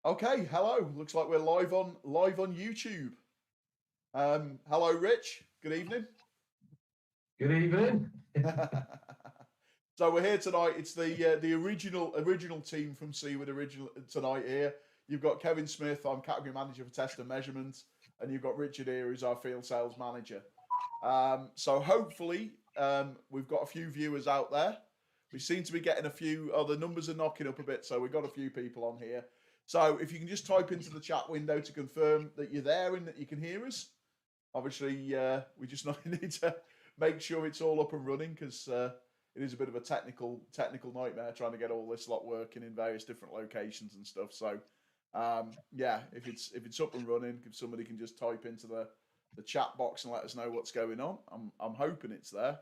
Okay, hello. Looks like we're live on YouTube. Hello, Rich. Good evening. Good evening. So we're here tonight. It's the original team from Seaward original tonight here. You've got Kevin Smith. I'm category manager for test and measurement, and you've got Richard here, who's our field sales manager. So hopefully we've got a few viewers out there. We seem to be getting a few. Oh, the numbers are knocking up a bit, so we've got a few people on here. So if you can just type into the chat window to confirm that you're there and that you can hear us. Obviously, we just need to make sure it's all up and running because it is a bit of a technical nightmare trying to get all this lot working in various different locations and stuff. So yeah, if it's up and running, if somebody can just type into the chat box and let us know what's going on. I'm hoping it's there.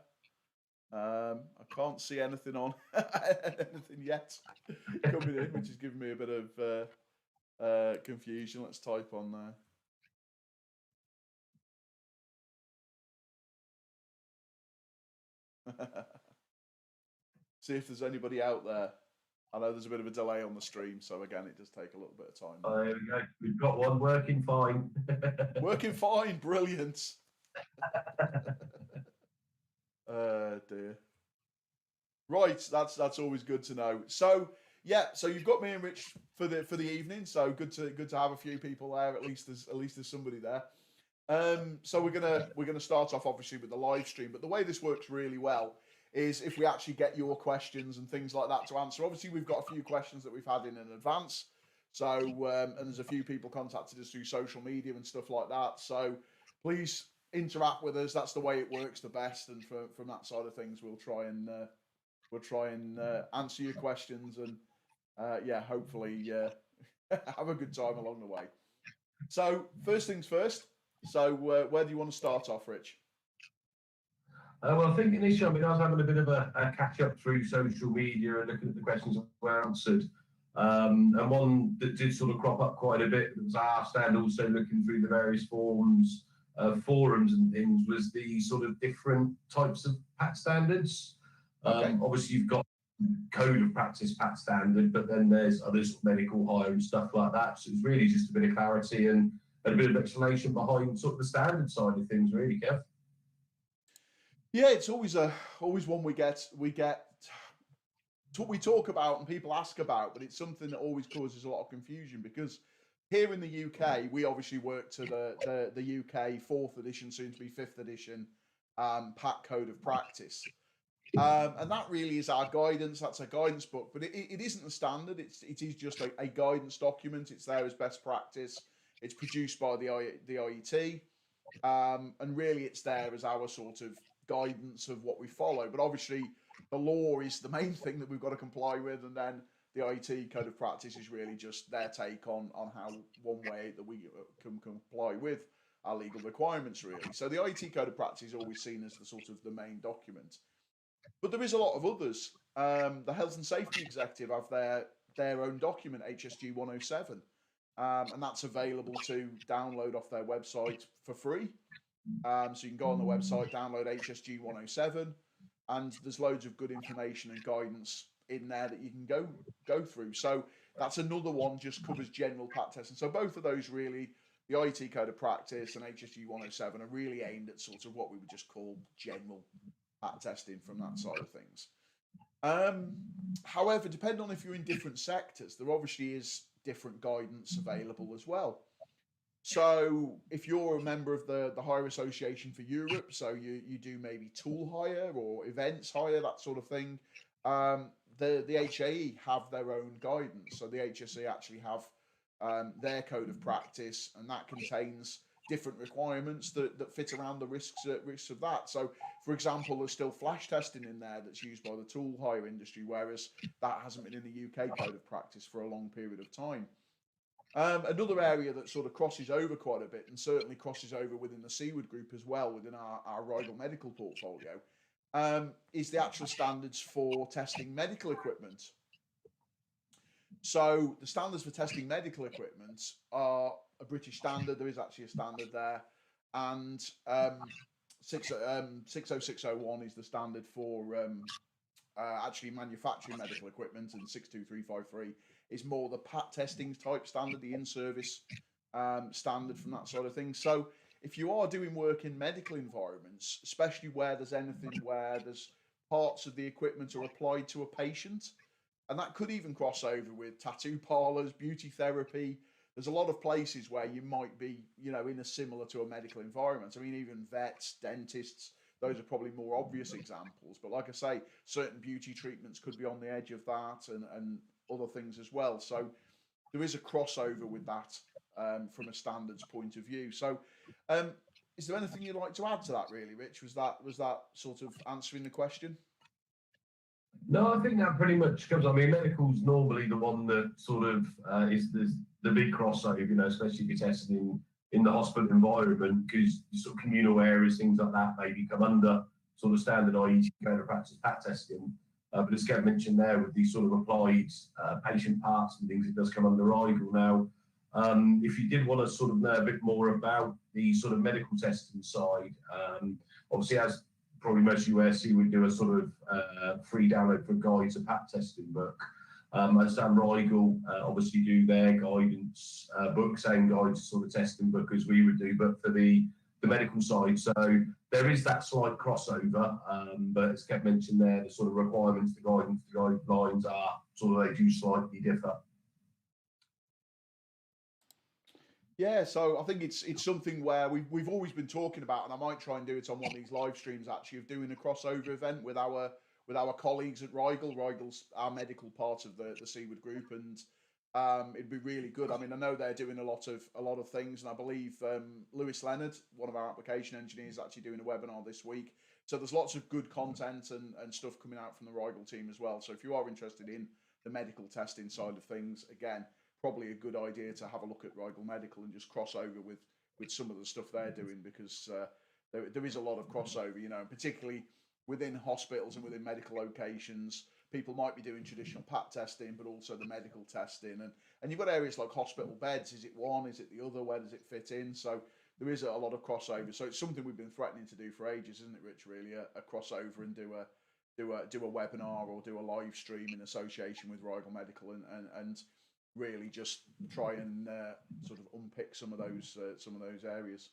I can't see anything on anything yet coming in, which is giving me a bit of confusion. Let's type on there. See if there's anybody out there. I know there's a bit of a delay on the stream, so again, it does take a little bit of time. There we go. We've got one working fine. Working fine, brilliant. Dear. Right, that's always good to know. So yeah, so you've got me and Rich for the evening. So good to have a few people there. At least there's somebody there. So we're gonna start off obviously with the live stream, but the way this works really well is if we actually get your questions and things like that to answer. Obviously, we've got a few questions that we've had in advance. So and there's a few people contacted us through social media and stuff like that. So please interact with us. That's the way it works the best. And from that side of things, we'll try and answer your questions and yeah, hopefully have a good time along the way. So first things first. So where do you want to start off, Rich? Well, I think initially, I was having a bit of a catch up through social media and looking at the questions that were answered. And one that did sort of crop up quite a bit that was asked, and also looking through the various forums and things, was the sort of different types of PAT standards. Okay. Obviously, you've got code of practice PAT standard, but then there's others, medical hire and stuff like that. So it's really just a bit of clarity and a bit of explanation behind sort of the standard side of things, really, Kev. Yeah, it's always one we talk about and people ask about, but it's something that always causes a lot of confusion because here in the UK we obviously work to the UK 4th edition, soon to be 5th edition PAT code of practice. And that really is our guidance. That's a guidance book, but it isn't the standard. It is just a guidance document. It's there as best practice. It's produced by the IET, and really it's there as our sort of guidance of what we follow. But obviously, the law is the main thing that we've got to comply with, and then the IET code of practice is really just their take on how one way that we can comply with our legal requirements, really. So the IET code of practice is always seen as the sort of the main document. But there is a lot of others. The Health and Safety Executive have their own document, HSG 107, and that's available to download off their website for free. So you can go on the website, download HSG 107, and there's loads of good information and guidance in there that you can go through. So that's another one, just covers general PAT testing. So both of those really, the IET code of practice and HSG 107, are really aimed at sort of what we would just call general PAT testing from that side of things. However, depending on if you're in different sectors, there obviously is different guidance available as well. So if you're a member of the Hire Association for Europe, so you do maybe tool hire or events hire, that sort of thing, the HAE have their own guidance. So the HSE actually have their code of practice, and that contains different requirements that fit around the risks of that. So, for example, there's still flash testing in there that's used by the tool hire industry, whereas that hasn't been in the UK code of practice for a long period of time. Another area that sort of crosses over quite a bit, and certainly crosses over within the Seaward group as well, within our Rigel medical portfolio, is the actual standards for testing medical equipment. So the standards for testing medical equipment are a British standard. There is actually a standard there, and 60601 is the standard for actually manufacturing medical equipment, and 62353 is more the PAT testing type standard, the in-service standard from that sort of thing. So if you are doing work in medical environments, especially where there's anything where there's parts of the equipment are applied to a patient, and that could even cross over with tattoo parlors, beauty therapy. There's a lot of places where you might be, you know, in a similar to a medical environment. I mean, even vets, dentists, those are probably more obvious examples. But like I say, certain beauty treatments could be on the edge of that, and other things as well. So there is a crossover with that from a standards point of view. So is there anything you'd like to add to that, really, Rich? Was that sort of answering the question? No, I think that pretty much comes. I mean, medical's normally the one that sort of is the big crossover, you know, especially if you're testing in the hospital environment, because sort of communal areas, things like that, maybe come under sort of standard IET code of practice PAT testing. But as Kev mentioned there, with these sort of applied patient parts and things, it does come under RIGAL now. If you did want to sort of know a bit more about the sort of medical testing side, obviously, as probably most of you aware, Seaward do a sort of free download for guides to PAT testing book. I understand RIGAL obviously do their guidance book, same guides sort of testing book as we would do, but for the medical side. So there is that slight crossover, but as Kev mentioned there, the sort of requirements, the guidance, the guidelines are sort of, they do slightly differ. Yeah, so I think it's something where we've always been talking about, and I might try and do it on one of these live streams actually, of doing a crossover event with our colleagues at RIGAL. RIGAL's our medical part of the Seaward group, and it'd be really good. I mean, I know they're doing a lot of things, and I believe Lewis Leonard, one of our application engineers, is actually doing a webinar this week. So there's lots of good content and stuff coming out from the RIGAL team as well. So if you are interested in the medical testing side of things, again, probably a good idea to have a look at RIGAL Medical and just cross over with some of the stuff they're doing, because there is a lot of crossover, you know, particularly within hospitals and within medical locations. People might be doing traditional PAT testing, but also the medical testing. And you've got areas like hospital beds. Is it one? Is it the other? Where does it fit in? So there is a lot of crossover. So it's something we've been threatening to do for ages, isn't it, Rich, really? A crossover and do a webinar or do a live stream in association with RIGAL Medical and really just try and sort of unpick some of those areas.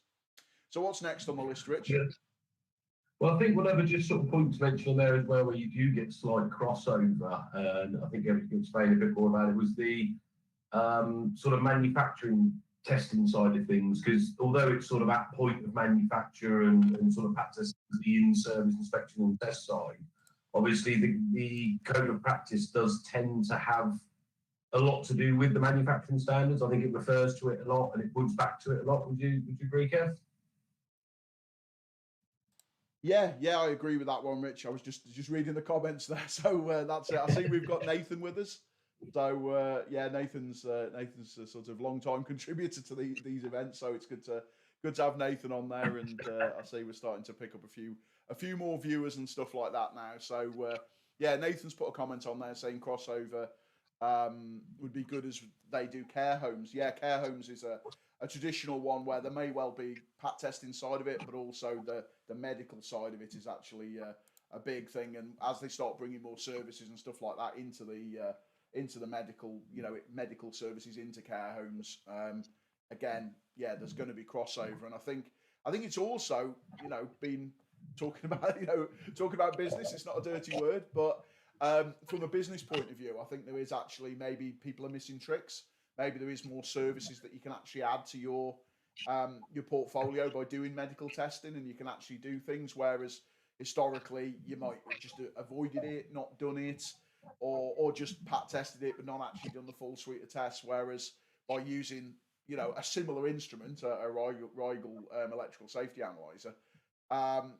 So what's next on the list, Rich? Yeah. Well, I think whatever just sort of point to mention there as well, where you do get slight crossover, and I think Eric can explain a bit more about it, was the sort of manufacturing testing side of things, because although it's sort of at point of manufacture and sort of PAT testing, the in-service inspection and test side, obviously the code of practice does tend to have a lot to do with the manufacturing standards. I think it refers to it a lot and it points back to it a lot. Would you agree, Kev? Yeah, I agree with that one, Rich. I was just reading the comments there, so that's it. I see we've got Nathan with us. So yeah, Nathan's a sort of long-time contributor to these events, so it's good to have Nathan on there. And I see we're starting to pick up a few more viewers and stuff like that now. So yeah, Nathan's put a comment on there saying crossover would be good as they do care homes. Yeah, care homes is a traditional one where there may well be PAT testing side of it, but also the medical side of it is actually a big thing. And as they start bringing more services and stuff like that into the medical, you know, medical services into care homes, again, yeah, there's going to be crossover. And I think it's also, you know, been talking about business. It's not a dirty word, but from a business point of view, I think there is actually, maybe people are missing tricks. Maybe there is more services that you can actually add to your portfolio by doing medical testing, and you can actually do things, whereas historically you might have just avoided it, not done it, or just PAT tested it but not actually done the full suite of tests. Whereas by using, you know, a similar instrument, a RIGAL electrical safety analyzer,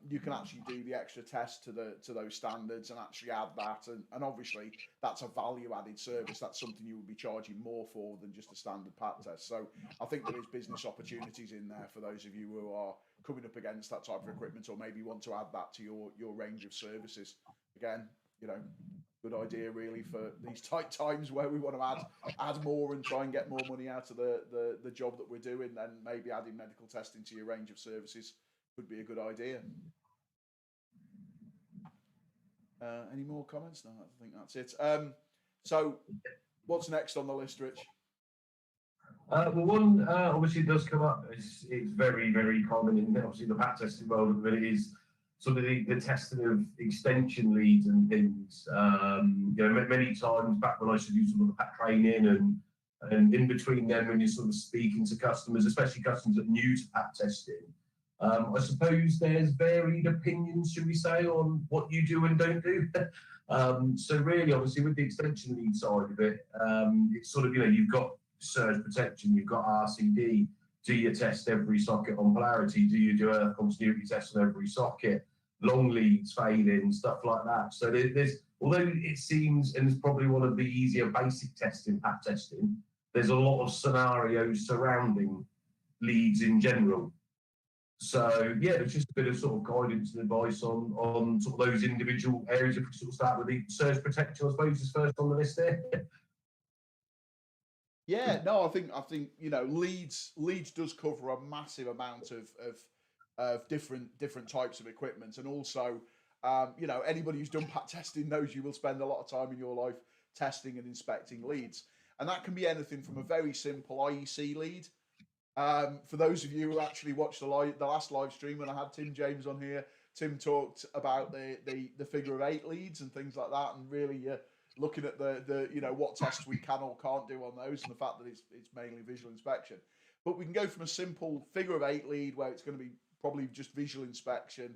you can actually do the extra test to those standards and actually add that, and obviously that's a value added service. That's something you would be charging more for than just a standard PAT test. So I think there is business opportunities in there for those of you who are coming up against that type of equipment, or maybe want to add that to your range of services. Again, you know, good idea really for these tight times where we want to add more and try and get more money out of the job that we're doing. Then maybe adding medical testing to your range of services would be a good idea. Any more comments? No, I think that's it. So What's next on the list, Rich? Well, one obviously does come up. It's very, very common in obviously the PAT testing world, but it is sort of the testing of extension leads and things. Many times back when I used to do some of the PAT training and in between them when you're sort of speaking to customers, especially customers that are new to PAT testing, I suppose there's varied opinions, should we say, on what you do and don't do. So really, obviously, with the extension lead side of it, it's sort of, you've got surge protection, you've got RCD. Do you test every socket on polarity? Do you do a continuity test on every socket? Long leads, failing, stuff like that. So there's although it seems, and it's probably one of the easier basic testing, PAT testing, there's a lot of scenarios surrounding leads in general. So yeah, it's just a bit of sort of guidance and advice on sort of those individual areas. If we sort of start with the surge protection, I suppose is first on the list there. Yeah, no, I think leads does cover a massive amount of different types of equipment, and also anybody who's done PAT testing knows you will spend a lot of time in your life testing and inspecting leads, and that can be anything from a very simple IEC lead. For those of you who actually watched the last live stream when I had Tim James on here, Tim talked about the figure of 8 leads and things like that, and really looking at the what tests we can or can't do on those, and the fact that it's mainly visual inspection. But we can go from a simple figure of 8 lead where it's going to be probably just visual inspection,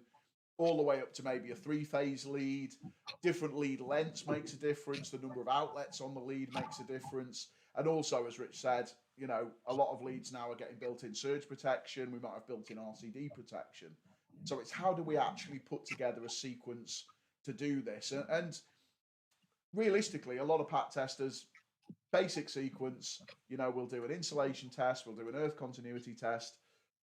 all the way up to maybe a 3-phase lead. Different lead lengths makes a difference. The number of outlets on the lead makes a difference. And also, as Rich said, a lot of leads now are getting built-in surge protection. We might have built-in RCD protection. So it's how do we actually put together a sequence to do this? And realistically, a lot of PAT testers, basic sequence, we'll do an insulation test, we'll do an earth continuity test,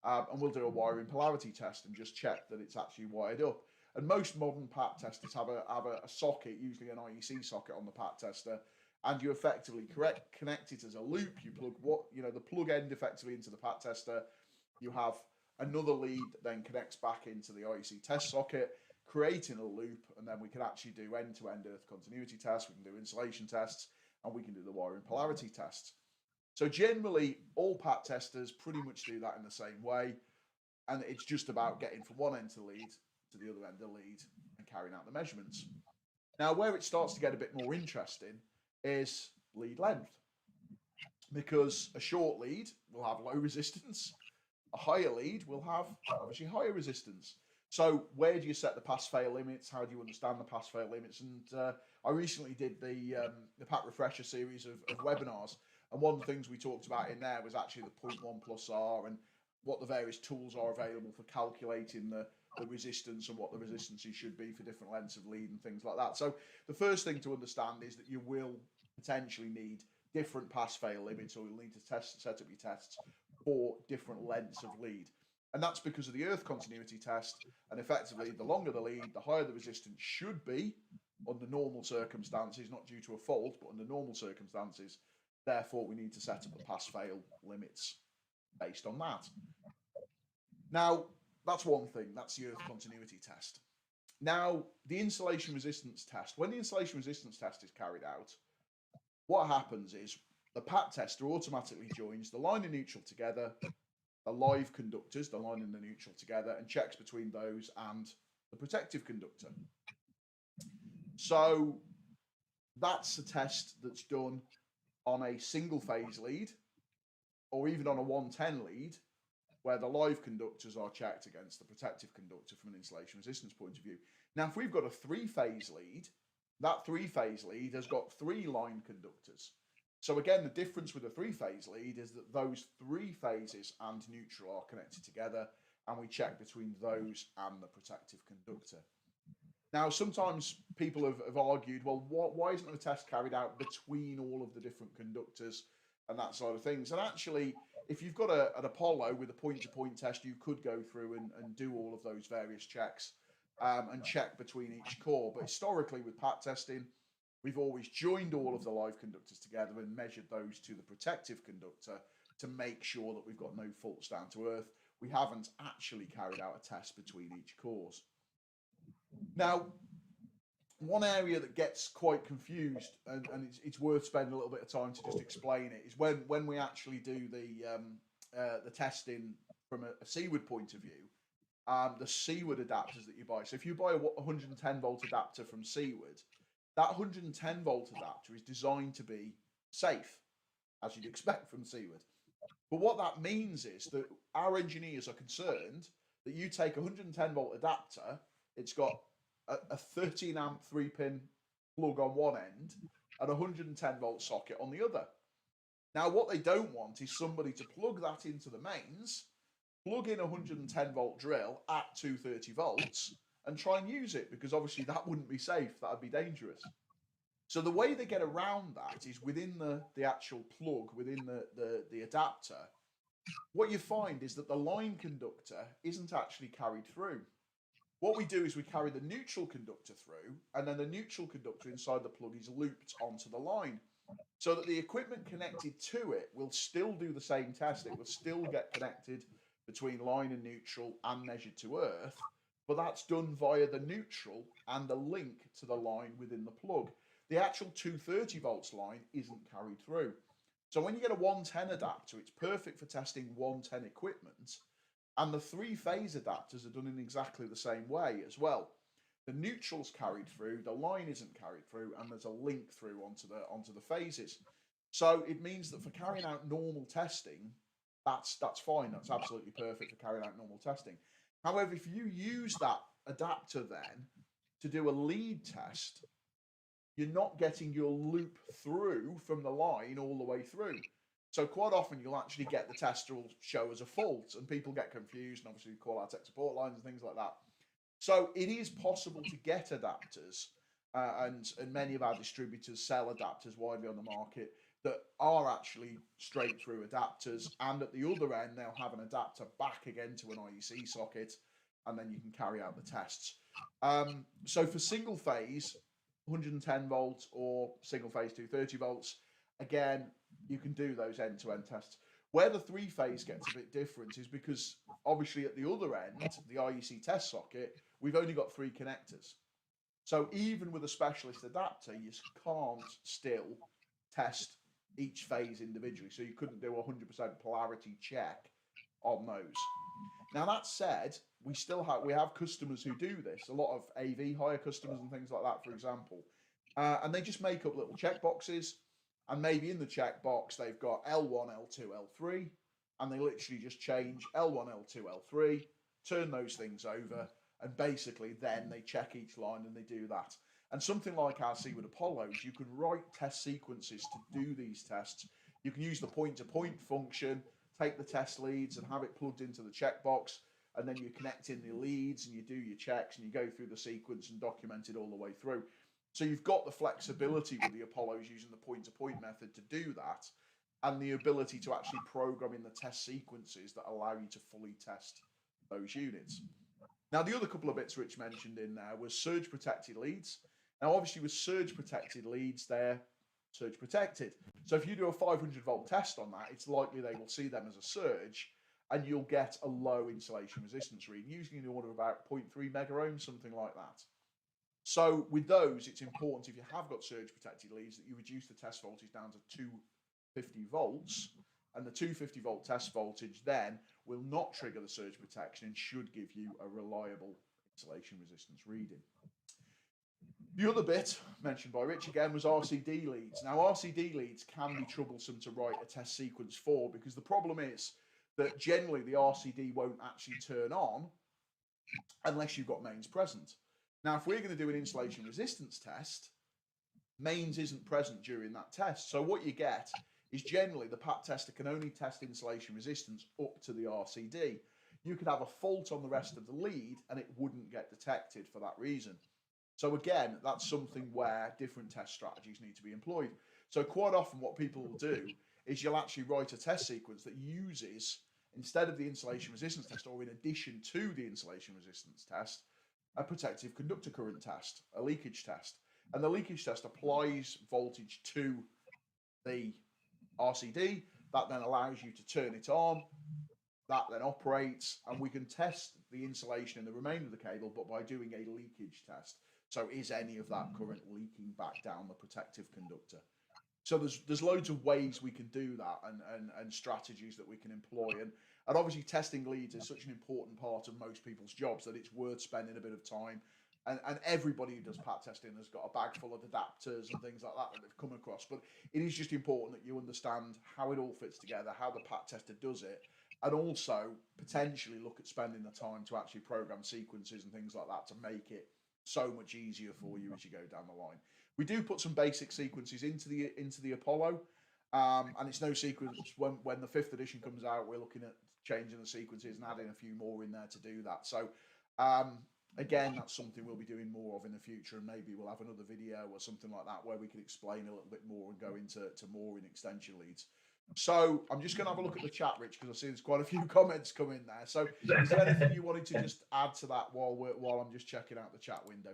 and we'll do a wiring polarity test and just check that it's actually wired up. And most modern PAT testers have a socket, usually an IEC socket on the PAT tester, and you effectively connect it as a loop. You plug the plug end effectively into the PAT tester. You have another lead that then connects back into the IEC test socket, creating a loop, and then we can actually do end-to-end earth continuity tests, we can do insulation tests, and we can do the wiring polarity tests. So generally, all PAT testers pretty much do that in the same way, and it's just about getting from one end of the lead to the other end of the lead and carrying out the measurements. Now, where it starts to get a bit more interesting is lead length, because a short lead will have low resistance, a higher lead will have obviously higher resistance. So where do you set the pass-fail limits? How do you understand the pass-fail limits? And I recently did the PAT Refresher series of webinars, and one of the things we talked about in there was actually the 0.1 plus R and what the various tools are available for calculating the resistance and what the resistances should be for different lengths of lead and things like that. So the first thing to understand is that you will potentially need different pass-fail limits, or you'll need to set up your tests for different lengths of lead. And that's because of the earth continuity test, and effectively the longer the lead, the higher the resistance should be under normal circumstances, not due to a fault, but under normal circumstances. Therefore, we need to set up the pass-fail limits based on that. Now, that's one thing, that's the earth continuity test. Now, the insulation resistance test. When the insulation resistance test is carried out, what happens is the PAT tester automatically joins the line and neutral together, the live conductors, the line and the neutral together, and checks between those and the protective conductor. So that's a test that's done on a single phase lead, or even on a 110 lead, where the live conductors are checked against the protective conductor from an insulation resistance point of view. Now, if we've got a 3-phase lead, that 3-phase lead has got 3 line conductors. So again, the difference with a 3-phase lead is that those 3 phases and neutral are connected together, and we check between those and the protective conductor. Now, sometimes people have argued, well, why isn't a test carried out between all of the different conductors and that sort of things? And actually, if you've got an Apollo with a point-to-point test, you could go through and do all of those various checks and check between each core. But historically, with PAT testing, we've always joined all of the live conductors together and measured those to the protective conductor to make sure that we've got no faults down to earth. We haven't actually carried out a test between each cores. Now, one area that gets quite confused, and it's worth spending a little bit of time to just explain it, is when we actually do the testing from a Seaward point of view. The Seaward adapters that you buy. So if you buy a 110 volt adapter from Seaward, that 110 volt adapter is designed to be safe, as you'd expect from Seaward. But what that means is that our engineers are concerned that you take a 110 volt adapter, it's got a 13 amp 3-pin plug on one end and a 110 volt socket on the other. Now, what they don't want is somebody to plug that into the mains, plug in a 110 volt drill at 230 volts and try and use it, because obviously that wouldn't be safe, that would be dangerous. So the way they get around that is within the actual plug, within the adapter, what you find is that the line conductor isn't actually carried through. What we do is we carry the neutral conductor through, and then the neutral conductor inside the plug is looped onto the line, so that the equipment connected to it will still do the same test. It will still get connected between line and neutral and measured to earth, but that's done via the neutral and the link to the line within the plug. The actual 230 volts line isn't carried through. So when you get a 110 adapter, it's perfect for testing 110 equipment, and the 3-phase adapters are done in exactly the same way as well. The neutral's carried through, the line isn't carried through, and there's a link through onto the phases. So it means that for carrying out normal testing, that's fine. That's absolutely perfect for carrying out normal testing. However, if you use that adapter then to do a lead test, you're not getting your loop through from the line all the way through. So quite often you'll actually get the tester will show as a fault, and people get confused, and obviously call our tech support lines and things like that. So it is possible to get adapters, and many of our distributors sell adapters widely on the market that are actually straight through adapters, and at the other end they'll have an adapter back again to an IEC socket, and then you can carry out the tests. So for single phase 110 volts or single phase 230 volts, again, you can do those end-to-end tests. Where the 3-phase gets a bit different is because obviously at the other end, the IEC test socket, we've only got 3 connectors. So even with a specialist adapter, you can't still test each phase individually. So you couldn't do a 100% polarity check on those. Now that said, we have customers who do this. A lot of AV hire customers and things like that, for example, and they just make up little check boxes. And maybe in the checkbox, they've got L1, L2, L3, and they literally just change L1, L2, L3, turn those things over, and basically then they check each line and they do that. And something like our Seaward Apollos, you can write test sequences to do these tests. You can use the point-to-point function, take the test leads and have it plugged into the checkbox, and then you connect in the leads and you do your checks and you go through the sequence and document it all the way through. So you've got the flexibility with the Apollos using the point-to-point method to do that, and the ability to actually program in the test sequences that allow you to fully test those units. Now, the other couple of bits Rich mentioned in there was surge-protected leads. Now, obviously, with surge-protected leads, they're surge-protected. So if you do a 500-volt test on that, it's likely they will see them as a surge, and you'll get a low insulation resistance reading, usually in the order of about 0.3 megaohms, something like that. So with those, it's important, if you have got surge-protected leads, that you reduce the test voltage down to 250 volts, and the 250 volt test voltage then will not trigger the surge protection and should give you a reliable insulation resistance reading. The other bit mentioned by Rich again was RCD leads. Now, RCD leads can be troublesome to write a test sequence for, because the problem is that generally the RCD won't actually turn on unless you've got mains present. Now, if we're going to do an insulation resistance test, mains isn't present during that test. So what you get is generally the PAT tester can only test insulation resistance up to the RCD. You could have a fault on the rest of the lead and it wouldn't get detected for that reason. So again, that's something where different test strategies need to be employed. So quite often what people will do is you'll actually write a test sequence that uses, instead of the insulation resistance test, or in addition to the insulation resistance test, a protective conductor current test, a leakage test. And the leakage test applies voltage to the RCD. That then allows you to turn it on. That then operates, and we can test the insulation in the remainder of the cable, but by doing a leakage test. So is any of that current leaking back down the protective conductor? So there's loads of ways we can do that, and strategies that we can employ, and obviously testing leads is such an important part of most people's jobs that it's worth spending a bit of time. And everybody who does PAT testing has got a bag full of adapters and things like that they've come across. But it is just important that you understand how it all fits together, how the PAT tester does it, and also potentially look at spending the time to actually program sequences and things like that to make it so much easier for you as you go down the line. We do put some basic sequences into the Apollo, and it's no secret when the 5th edition comes out, we're looking at changing the sequences and adding a few more in there to do that. So again, that's something we'll be doing more of in the future, and maybe we'll have another video or something like that where we can explain a little bit more and go into more in extension leads. So I'm just going to have a look at the chat, Rich, because I see there's quite a few comments come in there. So is there anything you wanted to just add to that while I'm just checking out the chat window?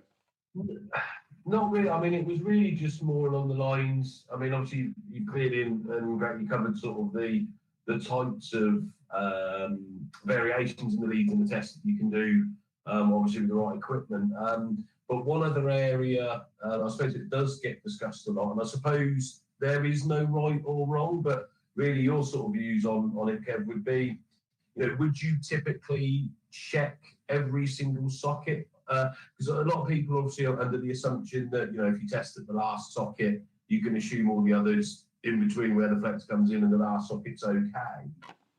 Not really. I mean, it was really just more along the lines. I mean, obviously, you cleared in and greatly covered sort of the types of variations in the leads and the tests that you can do, obviously with the right equipment. But one other area, I suppose it does get discussed a lot, and I suppose there is no right or wrong, but really your sort of views on it, Kev, would be, would you typically check every single socket? Because a lot of people obviously are under the assumption that, if you test at the last socket, you can assume all the others in between where the flex comes in and the last socket's okay.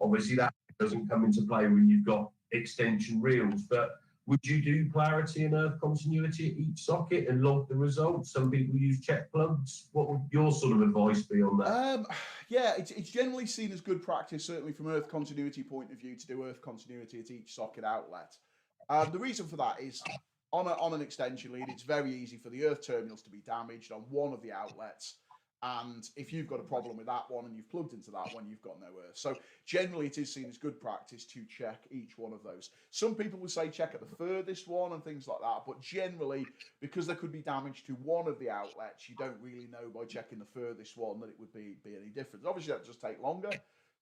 Obviously, that doesn't come into play when you've got extension reels, but would you do polarity and earth continuity at each socket and log the results? Some people use check plugs. What would your sort of advice be on that? Yeah, it's generally seen as good practice, certainly from earth continuity point of view, to do earth continuity at each socket outlet. The reason for that is on an extension lead, it's very easy for the earth terminals to be damaged on one of the outlets. And if you've got a problem with that one and you've plugged into that one, you've got no earth. So generally it is seen as good practice to check each one of those. Some people will say check at the furthest one and things like that, but generally, because there could be damage to one of the outlets, you don't really know by checking the furthest one that it would be any difference. Obviously that just take longer.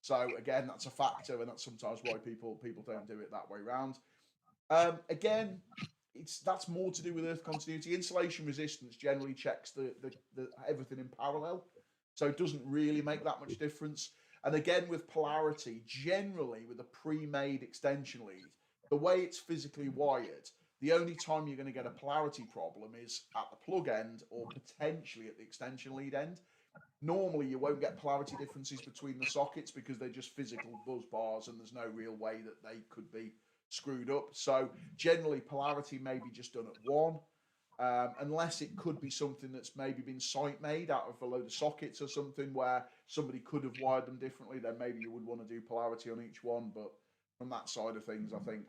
So again, that's a factor, and that's sometimes why people don't do it that way around. Again, that's more to do with earth continuity. Insulation resistance generally checks the everything in parallel, so it doesn't really make that much difference. And again, with polarity, generally with a pre-made extension lead, the way it's physically wired, the only time you're going to get a polarity problem is at the plug end or potentially at the extension lead end. Normally, you won't get polarity differences between the sockets because they're just physical buzz bars, and there's no real way that they could be screwed up. So generally polarity may be just done at one, unless it could be something that's maybe been site made out of a load of sockets or something where somebody could have wired them differently. Then maybe you would want to do polarity on each one. But from that side of things, I think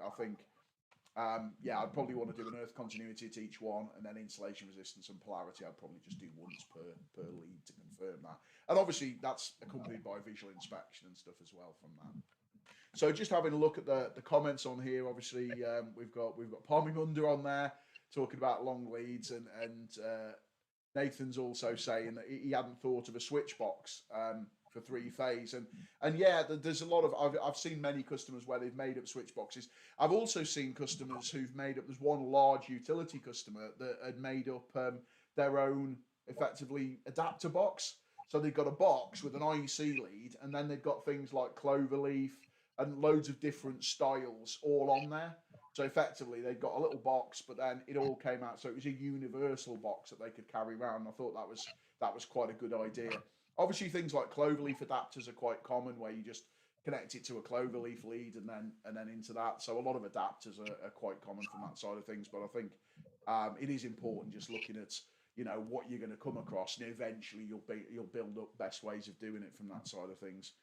yeah, I'd probably want to do an earth continuity at each one, and then insulation resistance and polarity I'd probably just do once per lead to confirm that. And obviously that's accompanied by visual inspection and stuff as well from that. So just having a look at the comments on here, obviously we've got Palmy Munder on there talking about long leads, and Nathan's also saying that he hadn't thought of a switch box for 3-phase, and yeah, there's a lot of I've seen many customers where they've made up switch boxes. I've also seen customers who've made up. There's one large utility customer that had made up their own effectively adapter box. So they've got a box with an IEC lead, and then they've got things like cloverleaf and loads of different styles all on there. So effectively, they've got a little box, but then it all came out. So it was a universal box that they could carry around. I thought that was quite a good idea. Obviously, things like cloverleaf adapters are quite common, where you just connect it to a cloverleaf lead and then into that. So a lot of adapters are quite common from that side of things. But I think it is important just looking at what you're going to come across, and eventually you'll build up best ways of doing it from that side of things.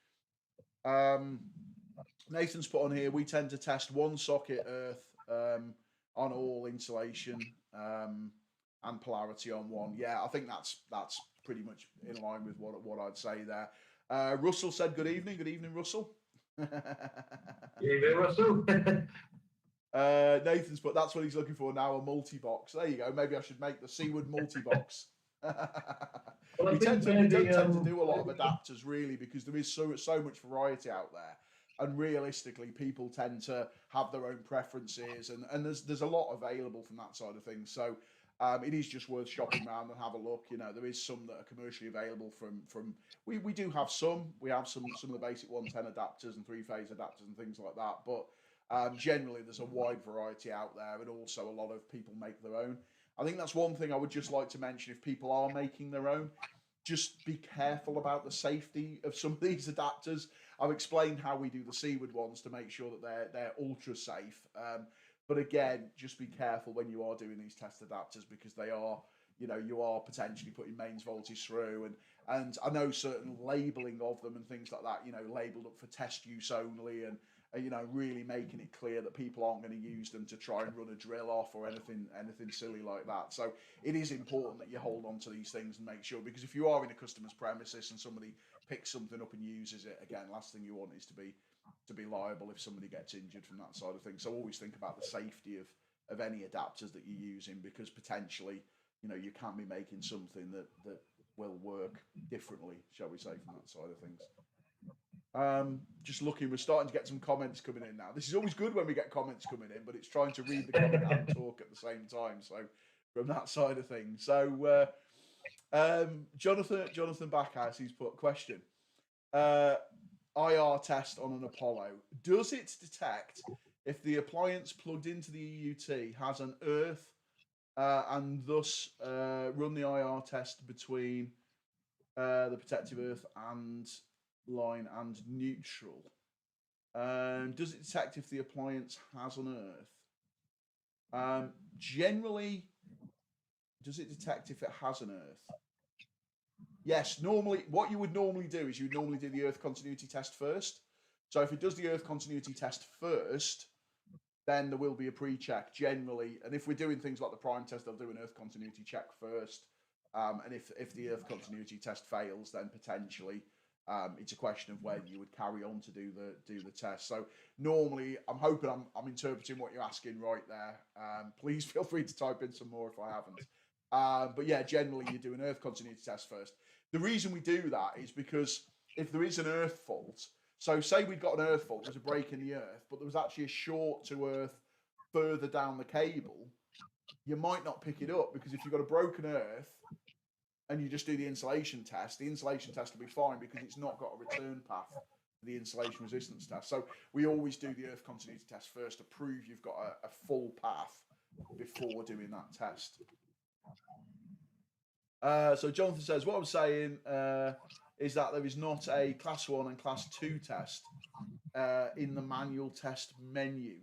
Nathan's put on here, we tend to test one socket earth on all insulation and polarity on one. Yeah, I think that's pretty much in line with what I'd say there. Russell said good evening. Good evening, Russell. Good evening, Russell. Nathan's put, that's what he's looking for now, a multi-box. There you go. Maybe I should make the Seaward multi-box. Well, we don't tend to do a lot of adapters, really, because there is so much variety out there. And realistically, people tend to have their own preferences, and there's a lot available from that side of things. So It is just worth shopping around and have a look. You know, there is some that are commercially available from we do have some. We have some of the basic 110 adapters and 3-phase adapters and things like that. But generally, there's a wide variety out there, and also a lot of people make their own. I think that's one thing I would just like to mention. If people are making their own, just be careful about the safety of some of these adapters. I've explained how we do the Seaward ones to make sure that they're ultra safe. But again, just be careful when you are doing these test adapters, because they are, you know, you are potentially putting mains voltage through, and I know certain labeling of them and things like that, you know, labeled up for test use only, and you know, really making it clear that people aren't going to use them to try and run a drill off or anything silly like that. So it is important that you hold on to these things and make sure, because if you are in a customer's premises and somebody picks something up and uses it, again, last thing you want is to be liable if somebody gets injured from that side of things. So always think about the safety of any adapters that you're using, because potentially, you know, you can be making something that will work differently, shall we say, from that side of things. Just looking, we're starting to get some comments coming in now. This is always good when we get comments coming in, but it's trying to read the comment and talk at the same time. So from that side of things. So Jonathan Backhouse, he's put a question. IR test on an Apollo. Does it detect if the appliance plugged into the EUT has an earth and thus run the IR test between the protective earth and line and neutral? Does it detect if the appliance has an earth? Generally, does it detect if it has an earth? Yes, normally, what you would normally do is you would normally do the earth continuity test first. So if it does the earth continuity test first, then there will be a pre-check generally. And if we're doing things like the prime test, they'll do an earth continuity check first. And if the earth continuity test fails, then potentially it's a question of whether you would carry on to do the test. So normally, I'm hoping I'm interpreting what you're asking right there. Please feel free to type in some more if I haven't. But yeah, generally you do an earth continuity test first. The reason we do that is because if there is an earth fault, so say we've got an earth fault, there's a break in the earth, but there was actually a short to earth further down the cable, you might not pick it up, because if you've got a broken earth and you just do the insulation test will be fine, because it's not got a return path for the insulation resistance test. So we always do the earth continuity test first to prove you've got a full path before doing that test. So Jonathan says, what I'm saying is that there is not a class 1 and class 2 test in the manual test menu.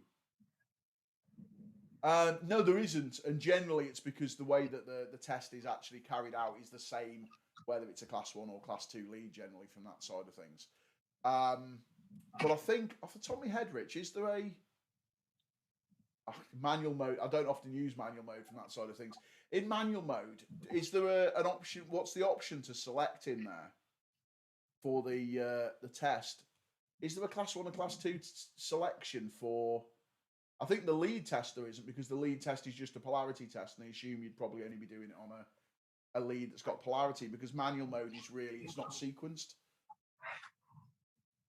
No, there isn't. And generally it's because the way that the test is actually carried out is the same, whether it's a class 1 or class 2 lead, generally, from that side of things. But I think, off the top of my head, Rich, is there a manual mode? I don't often use manual mode from that side of things. In manual mode, is there an option? What's the option to select in there for the test? Is there a class 1 and class 2 selection for? I think the lead test there isn't, because the lead test is just a polarity test, and they assume you'd probably only be doing it on a lead that's got polarity, because manual mode is really, it's not sequenced.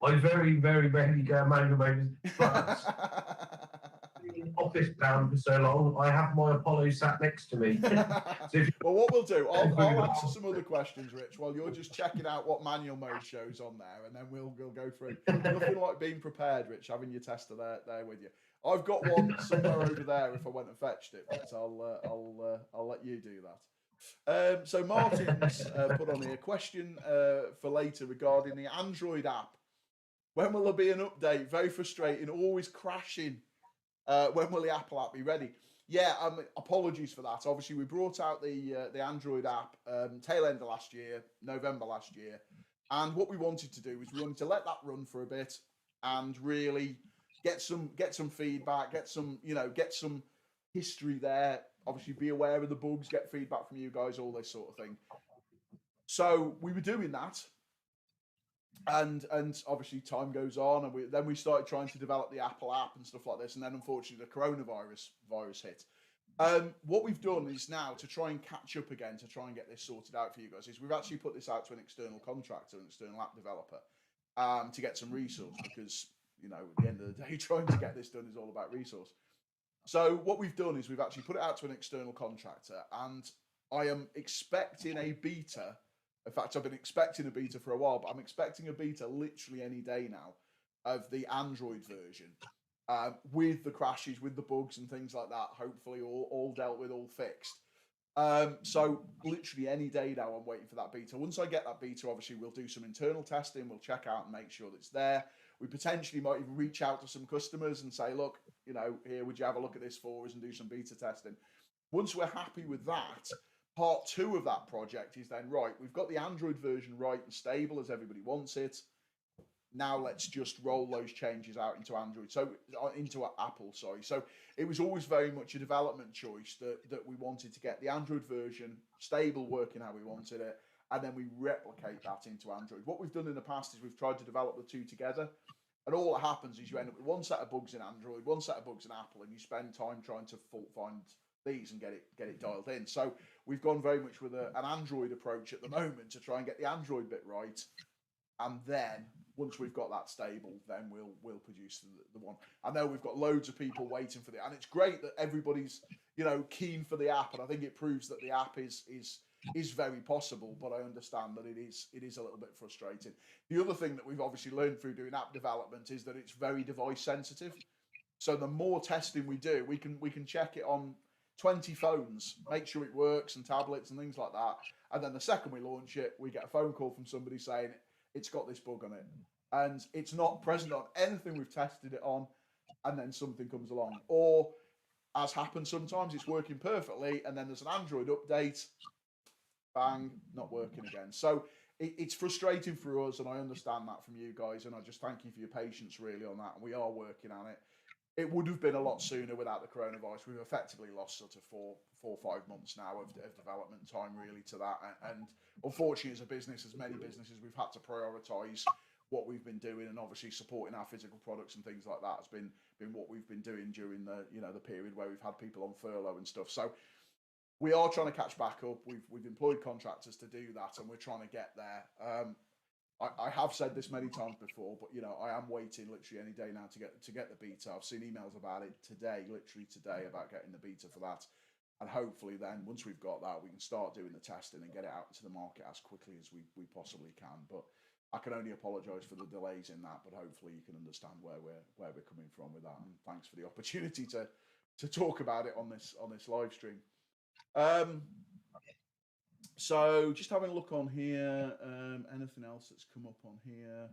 I very, very rarely go manual mode, but office bound for so long, I have my Apollo sat next to me. Well, what we'll do, I'll answer some other questions, Rich, while you're just checking out what manual mode shows on there, and then we'll go through. Nothing like being prepared, Rich, having your tester there with you. I've got one somewhere over there if I went and fetched it, but I'll let you do that. So Martin's put on here a question for later regarding the Android app. When will there be an update? Very frustrating, always crashing. When will the Apple app be ready? Yeah, apologies for that. Obviously, we brought out the Android app tail end of last year, November last year, and what we wanted to do is we wanted to let that run for a bit and really get some feedback, get some history there. Obviously, be aware of the bugs, get feedback from you guys, all this sort of thing. So we were doing that, and obviously time goes on, and then we started trying to develop the Apple app and stuff like this, and then unfortunately the coronavirus hit. What we've done is now to try and catch up again, to try and get this sorted out for you guys, is we've actually put this out to an external contractor, an external app developer, to get some resource, because at the end of the day, trying to get this done is all about resource. So what we've done is we've actually put it out to an external contractor, and I am expecting a beta. In fact, I've been expecting a beta for a while, but I'm expecting a beta literally any day now of the Android version, with the crashes, with the bugs and things like that, hopefully all dealt with, all fixed. So literally any day now I'm waiting for that beta. Once I get that beta, obviously we'll do some internal testing, we'll check out and make sure that it's there. We potentially might even reach out to some customers and say, look, you know, here, would you have a look at this for us and do some beta testing? Once we're happy with that, part 2 of that project is then, right, we've got the Android version right and stable as everybody wants it. Now let's just roll those changes out into Android, so into Apple, sorry. So it was always very much a development choice that we wanted to get the Android version stable, working how we wanted it, and then we replicate that into Android. What we've done in the past is we've tried to develop the two together, and all that happens is you end up with one set of bugs in Android, one set of bugs in Apple, and you spend time trying to fault find these and get it dialed in. So we've gone very much with an Android approach at the moment to try and get the Android bit right, and then once we've got that stable, then we'll produce the one. I know we've got loads of people waiting for it, and it's great that everybody's, you know, keen for the app, and I think it proves that the app is very possible. But I understand that it is a little bit frustrating. The other thing that we've obviously learned through doing app development is that it's very device sensitive. So the more testing we do, we can check it on 20 phones, make sure it works, and tablets and things like that. And then the second we launch it, we get a phone call from somebody saying it's got this bug on it, and it's not present on anything we've tested it on, and then something comes along. Or, as happens sometimes, it's working perfectly, and then there's an Android update, bang, not working again. So it's frustrating for us, and I understand that from you guys, and I just thank you for your patience really on that, and we are working on it. It would have been a lot sooner without the coronavirus. We've effectively lost sort of four or 5 months now of development time really to that. And unfortunately, as a business, as many businesses, we've had to prioritise what we've been doing, and obviously supporting our physical products and things like that has been what we've been doing during the period where we've had people on furlough and stuff. So we are trying to catch back up. We've employed contractors to do that, and we're trying to get there. I have said this many times before, but I am waiting literally any day now to get the beta. I've seen emails about it today, literally today, about getting the beta for that, and hopefully then once we've got that, we can start doing the testing and get it out into the market as quickly as we possibly can. But I can only apologise for the delays in that, but hopefully you can understand where we're coming from with that. And thanks for the opportunity to talk about it on this live stream. So just having a look on here, anything else that's come up on here?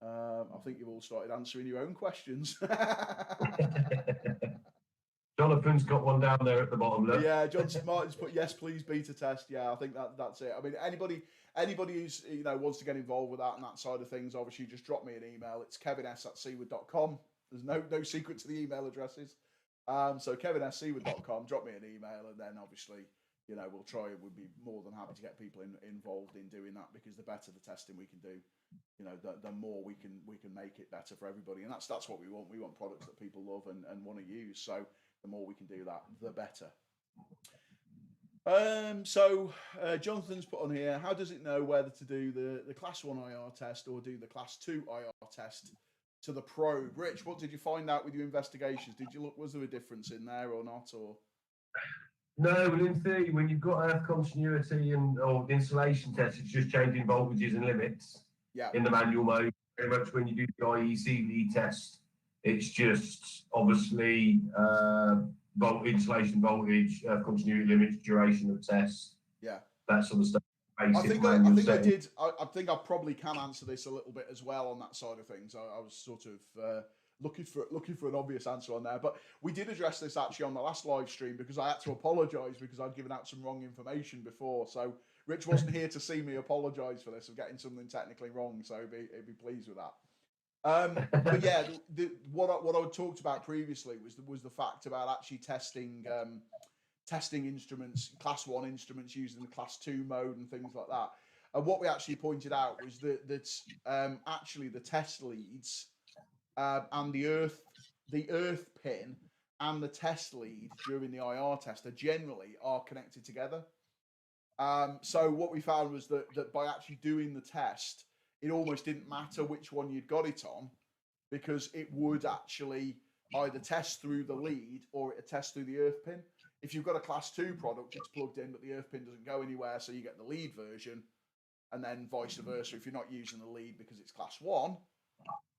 I think you've all started answering your own questions. Jonathan's got one down there at the bottom. Look. Yeah, John Martin's put yes, please beta test. Yeah, I think that's it. I mean, anybody who's wants to get involved with that and that side of things, obviously just drop me an email. It's kevins@seaward.com. There's no secret to the email addresses. So kevin@seaward.com, drop me an email, and then obviously we'd be more than happy to get people involved in doing that, because the better the testing we can do, the more we can make it better for everybody. And that's what we want. We want products that people love and want to use. So the more we can do that, the better. So Jonathan's put on here, how does it know whether to do the class 1 IR test or do the class 2 IR test to the probe? Rich, what did you find out with your investigations? Did you look, was there a difference in there or not? Or no, well, in theory, when you've got earth continuity or the insulation test, it's just changing voltages and limits in the manual mode. Very much when you do the IEC lead test, it's just obviously insulation voltage, earth continuity limits, duration of tests, that sort of stuff. I think I probably can answer this a little bit as well on that side of things. I was sort of looking for an obvious answer on there, but we did address this actually on the last live stream, because I had to apologise because I'd given out some wrong information before. So Rich wasn't here to see me apologise for this, of getting something technically wrong. So he'd be pleased with that. But yeah, what I talked about previously was the fact about actually testing instruments, class 1 instruments using the class 2 mode and things like that. And what we actually pointed out was that actually the test leads and the earth pin and the test lead during the IR test are connected together. So what we found was that by actually doing the test, it almost didn't matter which one you'd got it on, because it would actually either test through the lead or it attests through the earth pin. If you've got a class 2 product, it's plugged in, but the earth pin doesn't go anywhere, so you get the lead version, and then vice versa. If you're not using the lead because it's class 1,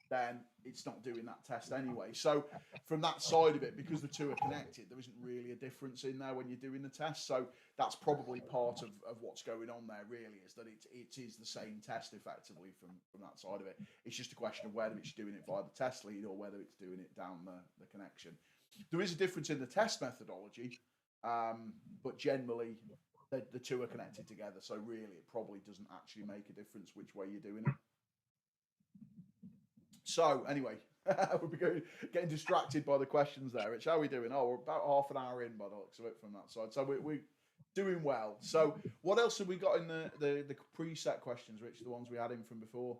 then it's not doing that test anyway. So from that side of it, because the two are connected, there isn't really a difference in there when you're doing the test. So that's probably part of what's going on there, really, is that it is the same test effectively from that side of it. It's just a question of whether it's doing it via the test lead or whether it's doing it down the connection. There is a difference in the test methodology, but generally the two are connected together. So really, it probably doesn't actually make a difference which way you're doing it. So anyway, we're getting distracted by the questions there. Rich, how are we doing? Oh, we're about half an hour in by the looks of it from that side. So we're doing well. So what else have we got in the preset questions, Rich, the ones we had in from before?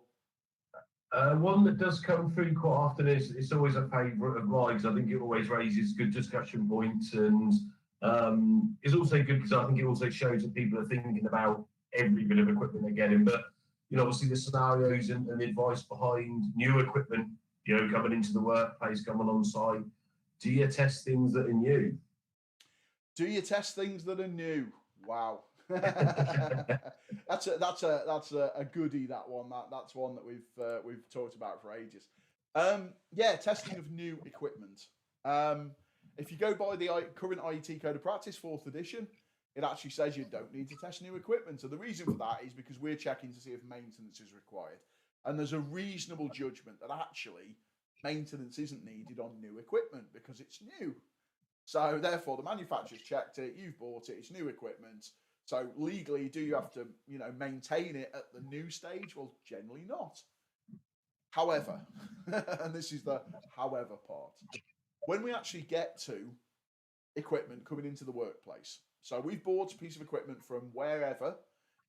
One that does come through quite often is, it's always a favourite of mine, because I think it always raises good discussion points, and it's also good because I think it also shows that people are thinking about every bit of equipment they're getting. But obviously the scenarios and the advice behind new equipment, coming into the workplace, coming on site. Do you test things that are new? Do you test things that are new? Wow. that's a goodie, that one. That's one that we've talked about for ages. Yeah, testing of new equipment. If you go by the current IET Code of Practice 4th edition, it actually says you don't need to test new equipment. So the reason for that is because we're checking to see if maintenance is required. And there's a reasonable judgment that actually maintenance isn't needed on new equipment because it's new. So therefore, the manufacturer's checked it, you've bought it, it's new equipment. So legally, do you have to, maintain it at the new stage? Well, generally not. However, and this is the however part, when we actually get to equipment coming into the workplace, so we've bought a piece of equipment from wherever,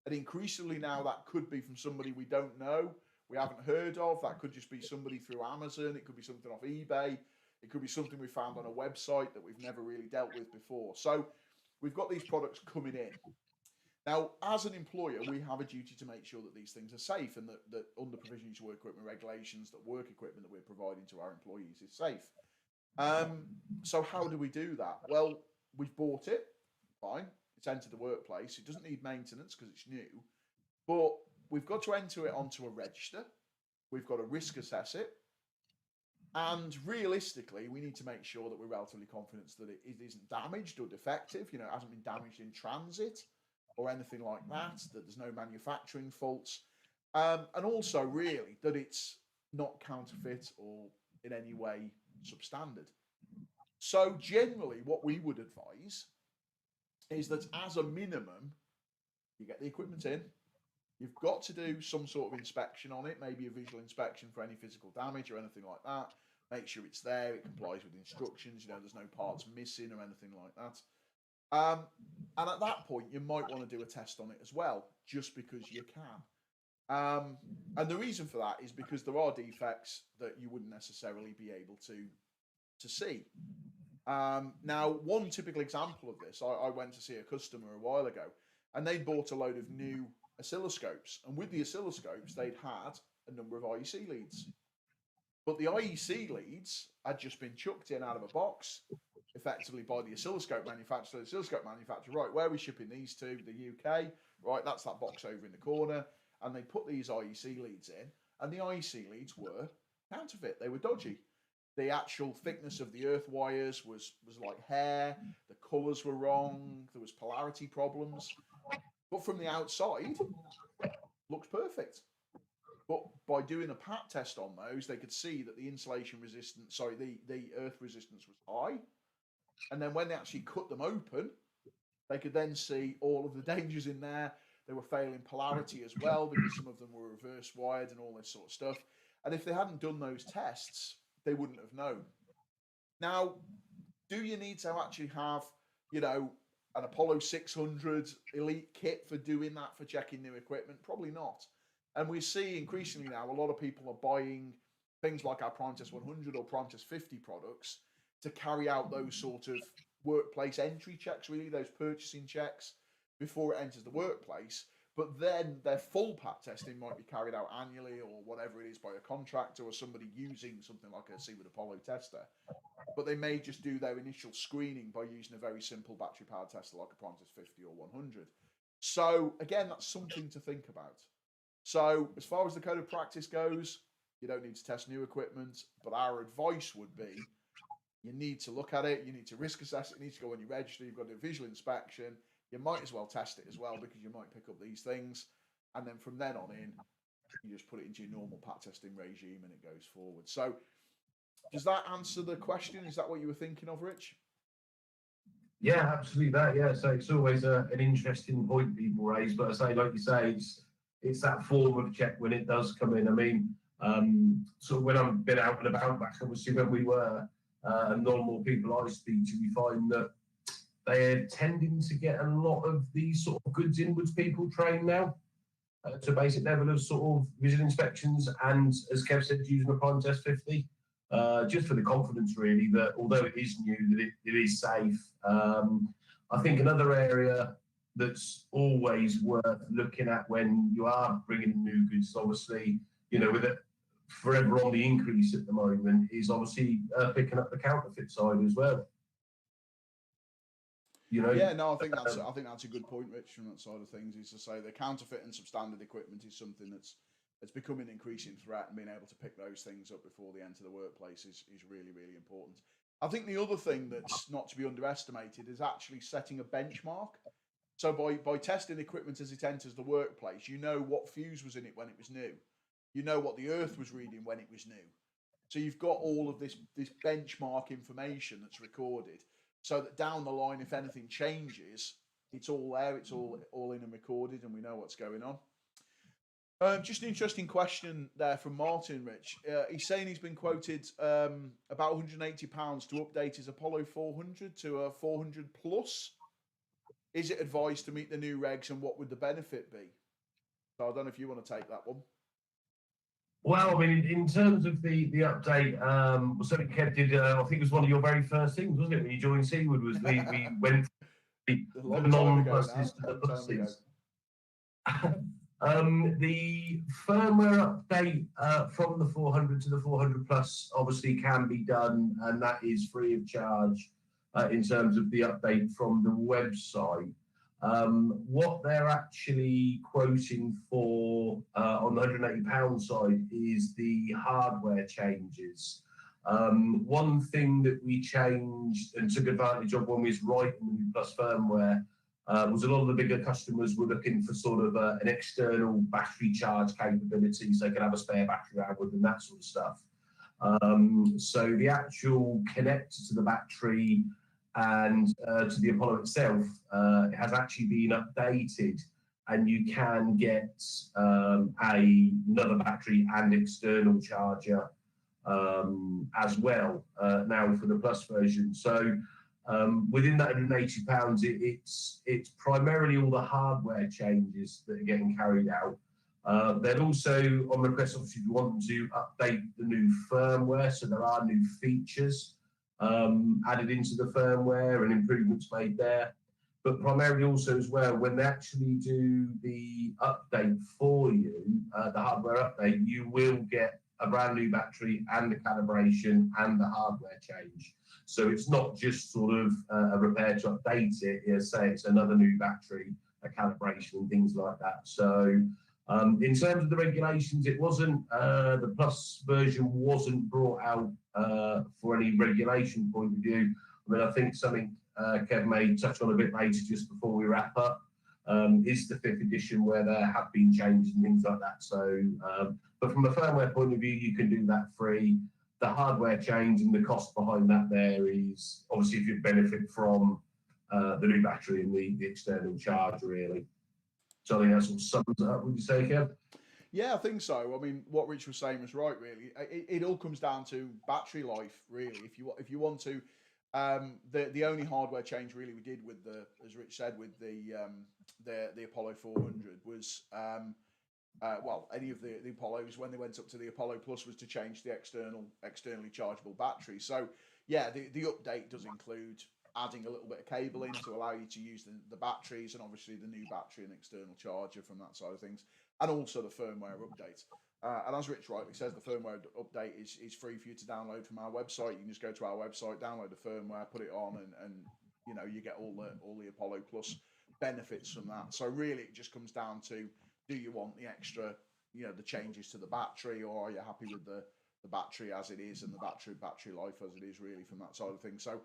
and increasingly now that could be from somebody we don't know, we haven't heard of. That could just be somebody through Amazon. It could be something off eBay. It could be something we found on a website that we've never really dealt with before. So we've got these products coming in. Now, as an employer, we have a duty to make sure that these things are safe and that under provision use of work equipment regulations, that work equipment that we're providing to our employees is safe. So how do we do that? Well, we've bought it. Fine. It's entered the workplace. It doesn't need maintenance because it's new. But we've got to enter it onto a register. We've got to risk assess it. And realistically, we need to make sure that we're relatively confident that it isn't damaged or defective. It hasn't been damaged in transit or anything like that, that there's no manufacturing faults. And also, really, that it's not counterfeit or in any way substandard. So generally, what we would advise is that as a minimum, you get the equipment in, you've got to do some sort of inspection on it, maybe a visual inspection for any physical damage or anything like that. Make sure it's there, it complies with the instructions, there's no parts missing or anything like that. And at that point, you might want to do a test on it as well, just because you can. And the reason for that is because there are defects that you wouldn't necessarily be able to see. Now, one typical example of this, I went to see a customer a while ago, and they bought a load of new oscilloscopes. And with the oscilloscopes, they'd had a number of IEC leads. But the IEC leads had just been chucked in out of a box, effectively by the oscilloscope manufacturer. The oscilloscope manufacturer, right, where are we shipping these to? The UK. Right, that's that box over in the corner. And they put these IEC leads in, and the IEC leads were counterfeit. They were dodgy. The actual thickness of the earth wires was like hair. The colours were wrong. There was polarity problems. But from the outside, looks perfect. But by doing a PAT test on those, they could see that the insulation resistance, the earth resistance was high. And then when they actually cut them open, they could then see all of the dangers in there. They were failing polarity as well because some of them were reverse wired and all this sort of stuff. And if they hadn't done those tests, they wouldn't have known. Now, do you need to actually have, an Apollo 600 elite kit for doing that, for checking new equipment? Probably not. And we see increasingly now a lot of people are buying things like our Prime Test 100 or Prime Test 50 products to carry out those sort of workplace entry checks, really, those purchasing checks before it enters the workplace. but then their full PAT testing might be carried out annually or whatever it is by a contractor or somebody using something like a Seaward Apollo tester. But they may just do their initial screening by using a very simple battery powered tester like a Prime Test 50 or 100. So again, that's something to think about. So as far as the code of practice goes, you don't need to test new equipment, but our advice would be you need to look at it, you need to risk assess it, you need to go on your register, you've got to do a visual inspection, you might as well test it as well because you might pick up these things, and then from then on in, you just put it into your normal PAT testing regime and it goes forward. So does that answer the question? Is that what you were thinking of, Rich? Yeah, absolutely that. Yeah, so it's always an interesting point people raise, but I say, like you say, it's that form of check when it does come in. I mean, sort of when I've been out and about back, obviously when we were normal people I speak to, we find that they're tending to get a lot of these sort of goods inwards people trained now to basic level of sort of visual inspections, and as Kev said, using a Prime Test 50. Just for the confidence, really, that although it is new, that it is safe. I think another area that's always worth looking at when you are bringing new goods, obviously, you know, with it forever on the increase at the moment, is obviously picking up the counterfeit side as well. You know? Yeah, no, I think that's a good point, Rich, from that side of things. Is to say the counterfeit and substandard equipment is something that's becoming an increasing threat, and being able to pick those things up before they enter the workplace is really, really important. I think the other thing that's not to be underestimated is actually setting a benchmark. So by testing equipment as it enters the workplace, you know what fuse was in it when it was new. You know what the earth was reading when it was new. So you've got all of this benchmark information that's recorded, so that down the line, if anything changes, it's all there, it's all in and recorded, and we know what's going on. Just an interesting question there from Martin, Rich. He's saying he's been quoted about £180 to update his Apollo 400 to a 400 plus. Is it advised to meet the new regs, and what would the benefit be? So I don't know if you want to take that one. Well, I mean, in terms of the update, something Kev did, I think it was one of your very first things, wasn't it, when you joined Seaward, was we went from the non-pluses to the pluses. The firmware update from the 400 to the 400 plus obviously can be done, and that is free of charge in terms of the update from the website. What they're actually quoting for on the £180 side is the hardware changes. One thing that we changed and took advantage of when we was writing the new plus firmware was a lot of the bigger customers were looking for sort of an external battery charge capability, so they could have a spare battery around with and that sort of stuff. So the actual connector to the battery and to the Apollo itself has actually been updated, and you can get another battery and external charger as well now for the Plus version. So within that £180, it's primarily all the hardware changes that are getting carried out. Then also on request, obviously, if you want to update the new firmware, so there are new features added into the firmware and improvements made there. But primarily also as well, when they actually do the update for you, the hardware update, you will get a brand new battery and the calibration and the hardware change. So it's not just sort of a repair to update it, say it's another new battery, a calibration and things like that. So in terms of the regulations, it wasn't, the Plus version wasn't brought out for any regulation point of view. I mean, I think something Kev may touch on a bit later just before we wrap up is the 5th edition, where there have been changes and things like that. So, but from a firmware point of view, you can do that free. The hardware change and the cost behind that there is obviously if you benefit from the new battery and the external charge, really. So I think that sort of sums it up, would you say, Kev? Yeah, I think so. I mean, what Rich was saying was right, really. It all comes down to battery life, really. If you want to, the only hardware change really we did with the, as Rich said, with the Apollo 400 was, well, any of the Apollos when they went up to the Apollo Plus was to change the externally chargeable battery. So yeah, the update does include adding a little bit of cabling to allow you to use the batteries, and obviously the new battery and external charger from that side of things, and also the firmware update. And as Rich rightly says, the firmware update is free for you to download from our website. You can just go to our website, download the firmware, put it on, and you know, you get all the Apollo Plus benefits from that. So really, it just comes down to, do you want the extra, you know, the changes to the battery, or are you happy with the battery as it is and the battery life as it is, really, from that side of things. So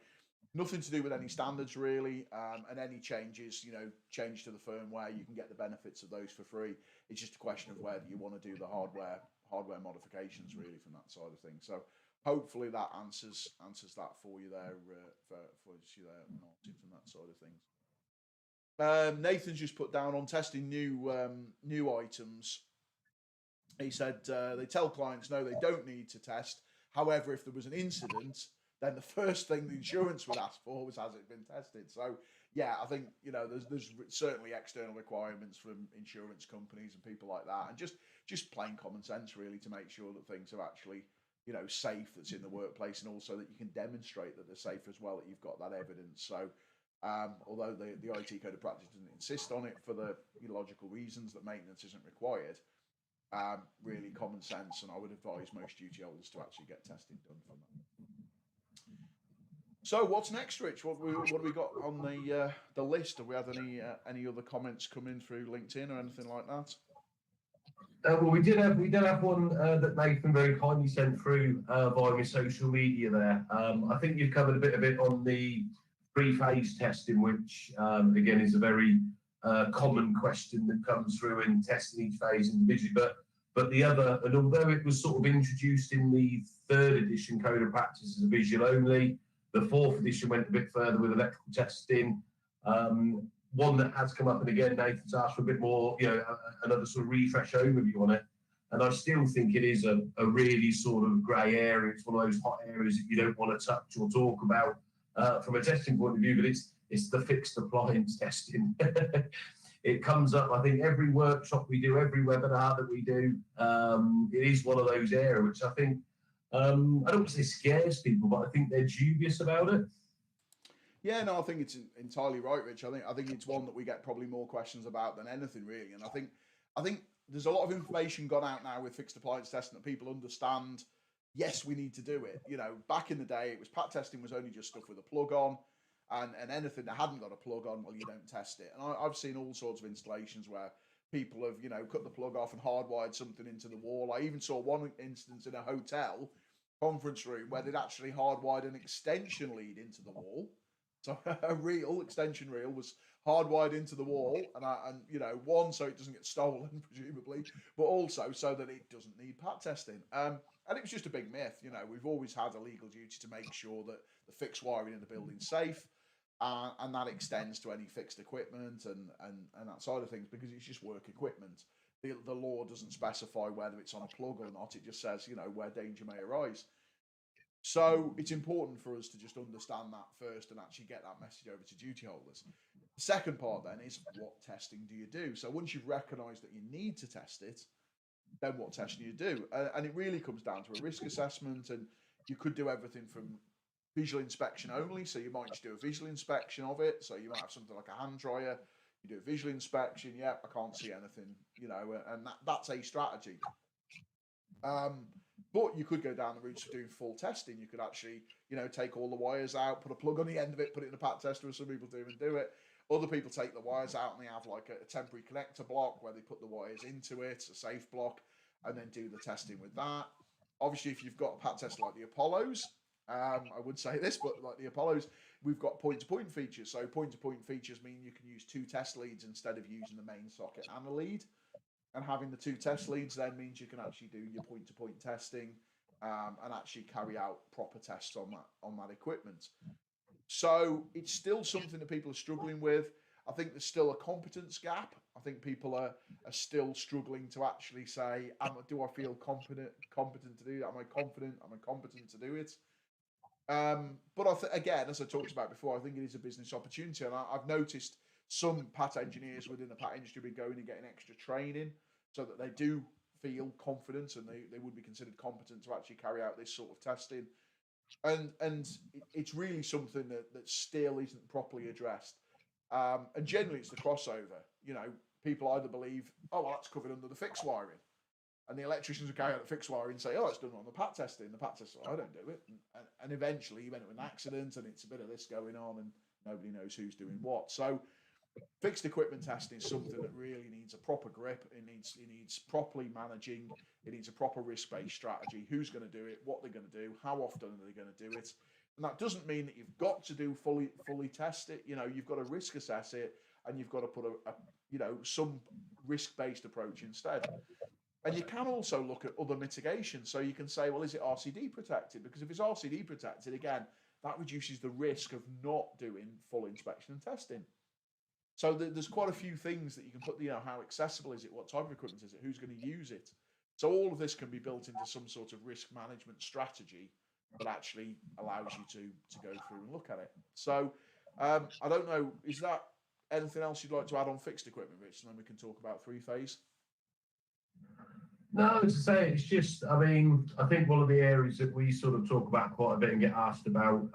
nothing to do with any standards, really, and any changes, you know, change to the firmware, you can get the benefits of those for free. It's just a question of whether you want to do the hardware modifications, really, from that side of things. So hopefully that answers that for you there, for you there, Martin, from that side of things. Nathan's just put down on testing new items. He said they tell clients no, they don't need to test. However, if there was an incident, then the first thing the insurance would ask for was, has it been tested? So yeah, I think, you know, there's certainly external requirements from insurance companies and people like that, and just plain common sense, really, to make sure that things are actually, you know, safe, that's in the workplace, and also that you can demonstrate that they're safe as well, that you've got that evidence. So although the IT Code of Practice doesn't insist on it for the logical reasons that maintenance isn't required, really common sense, and I would advise most duty holders to actually get testing done from that. So what's next, Rich? What have we got on the list? Have we had any other comments come in through LinkedIn or anything like that? Well, we did have one that Nathan very kindly sent through via my social media there. I think you've covered a bit of it on the three-phase testing, which again is a very common question that comes through in testing each phase individually. But the other, and although it was sort of introduced in the 3rd edition Code of Practice as a visual only, the 4th edition went a bit further with electrical testing. One that has come up, and again, Nathan's asked for a bit more, you know, another sort of refresh overview on it. And I still think it is a really sort of grey area. It's one of those hot areas that you don't want to touch or talk about from a testing point of view, but it's the fixed appliance testing. It comes up, I think, every workshop we do, every webinar that we do. It is one of those areas which I think, I don't want to say scares people, but I think they're dubious about it. Yeah, no, I think it's entirely right, Rich. I think it's one that we get probably more questions about than anything, really. And I think there's a lot of information gone out now with fixed appliance testing that people understand. Yes, we need to do it. You know, back in the day, it was PAT testing was only just stuff with a plug on, and anything that hadn't got a plug on, well, you don't test it. And I've seen all sorts of installations where people have, you know, cut the plug off and hardwired something into the wall. I even saw one instance in a hotel conference room where they'd actually hardwired an extension lead into the wall. So a reel, extension reel, was hardwired into the wall, and you know, one, so it doesn't get stolen, presumably, but also so that it doesn't need PAT testing. And it was just a big myth. You know, we've always had a legal duty to make sure that the fixed wiring in the building's safe, and that extends to any fixed equipment and that side of things, because it's just work equipment. The law doesn't specify whether it's on a plug or not. It just says, you know, where danger may arise. So it's important for us to just understand that first and actually get that message over to duty holders. The second part then is, what testing do you do? So once you've recognised that you need to test it, then what testing do you do? And it really comes down to a risk assessment, and you could do everything from visual inspection only. So you might just do a visual inspection of it. So you might have something like a hand dryer. You do a visual inspection. Yeah, I can't see anything, you know, and that's a strategy. But you could go down the route of doing full testing. You could actually, you know, take all the wires out, put a plug on the end of it, put it in a PAT tester, as some people do, and do it. Other people take the wires out and they have like a temporary connector block where they put the wires into it, a safe block, and then do the testing with that. Obviously, if you've got a PAT tester like the Apollos, I would say this, but like the Apollos, we've got point-to-point features. So point-to-point features mean you can use 2 test leads instead of using the main socket and a lead. And having the 2 test leads then means you can actually do your point-to-point testing and actually carry out proper tests on that equipment. So it's still something that people are struggling with. I think there's still a competence gap. I think people are still struggling to actually say, do I feel competent to do that? Am I confident? Am I competent to do it? But again, as I talked about before, I think it is a business opportunity. And I've noticed some PAT engineers within the PAT industry be going and getting extra training so that they do feel confident and they would be considered competent to actually carry out this sort of testing. and it's really something that still isn't properly addressed. And generally, it's the crossover. You know, people either believe, oh, well, that's covered under the fixed wiring, and the electricians will carry out the fixed wiring and say, oh, it's done on the PAT testing. The PAT tester, I don't do it. And eventually, you end up with an accident, and it's a bit of this going on, and nobody knows who's doing what. So, fixed equipment testing is something that really needs a proper grip. It needs properly managing. It needs a proper risk-based strategy. Who's going to do it? What they're going to do? How often are they going to do it? And that doesn't mean that you've got to do fully test it. You know, you've got to risk assess it, and you've got to put some risk-based approach instead. And you can also look at other mitigations. So you can say, well, is it RCD protected? Because if it's RCD protected, again, that reduces the risk of not doing full inspection and testing. So there's quite a few things that you can put, you know, how accessible is it? What type of equipment is it? Who's going to use it? So all of this can be built into some sort of risk management strategy that actually allows you to go through and look at it. So I don't know, is that anything else you'd like to add on fixed equipment, Rich? And then we can talk about three-phase. No, to say it's just, I mean, I think one of the areas that we sort of talk about quite a bit and get asked about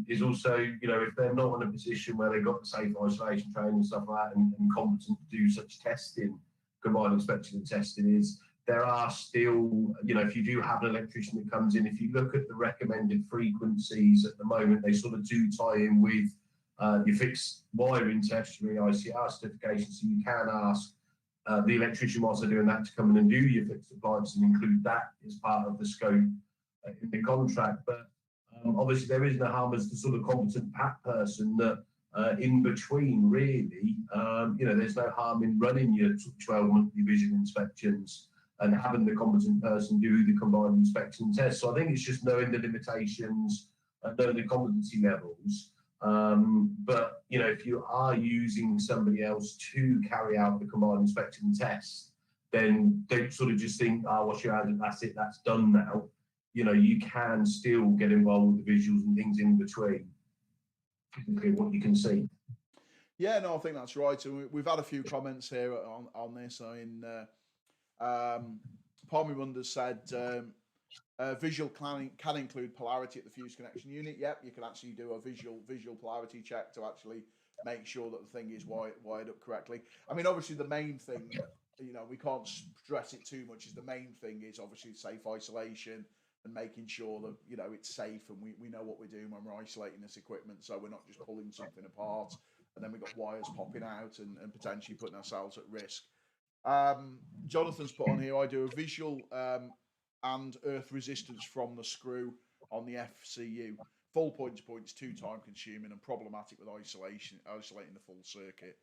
is also, you know, if they're not in a position where they've got the safe isolation training and stuff like that and competent to do such testing, combined inspection and testing, is there are still, you know, if you do have an electrician that comes in, if you look at the recommended frequencies at the moment, they sort of do tie in with your fixed wiring test, your ICR certification, so you can ask the electrician, whilst they're doing that, to come in and do your fixed appliances and include that as part of the scope in the contract. But obviously, there is no harm as the sort of competent PAT person that in between, really, you know, there's no harm in running your 12-monthly visual inspections and having the competent person do the combined inspection test. So I think it's just knowing the limitations, knowing the competency levels. But you know, if you are using somebody else to carry out the combined inspection test, then don't sort of just think, oh, wash your hands, that's it, that's done now. You know, you can still get involved with the visuals and things in between, what you can see. Yeah, no, I think that's right. And we've had a few comments here on this. I mean, Palmy Wonders said visual can include polarity at the fuse connection unit. Yep, you can actually do a visual polarity check to actually make sure that the thing is wired up correctly. I mean, obviously the main thing, you know, we can't stress it too much, is the main thing is obviously safe isolation and making sure that, you know, it's safe and we know what we're doing when we're isolating this equipment, so we're not just pulling something apart and then we've got wires popping out and potentially putting ourselves at risk. Jonathan's put on here, I do a visual and earth resistance from the screw on the FCU. Full point to point is too time consuming and problematic with isolating the full circuit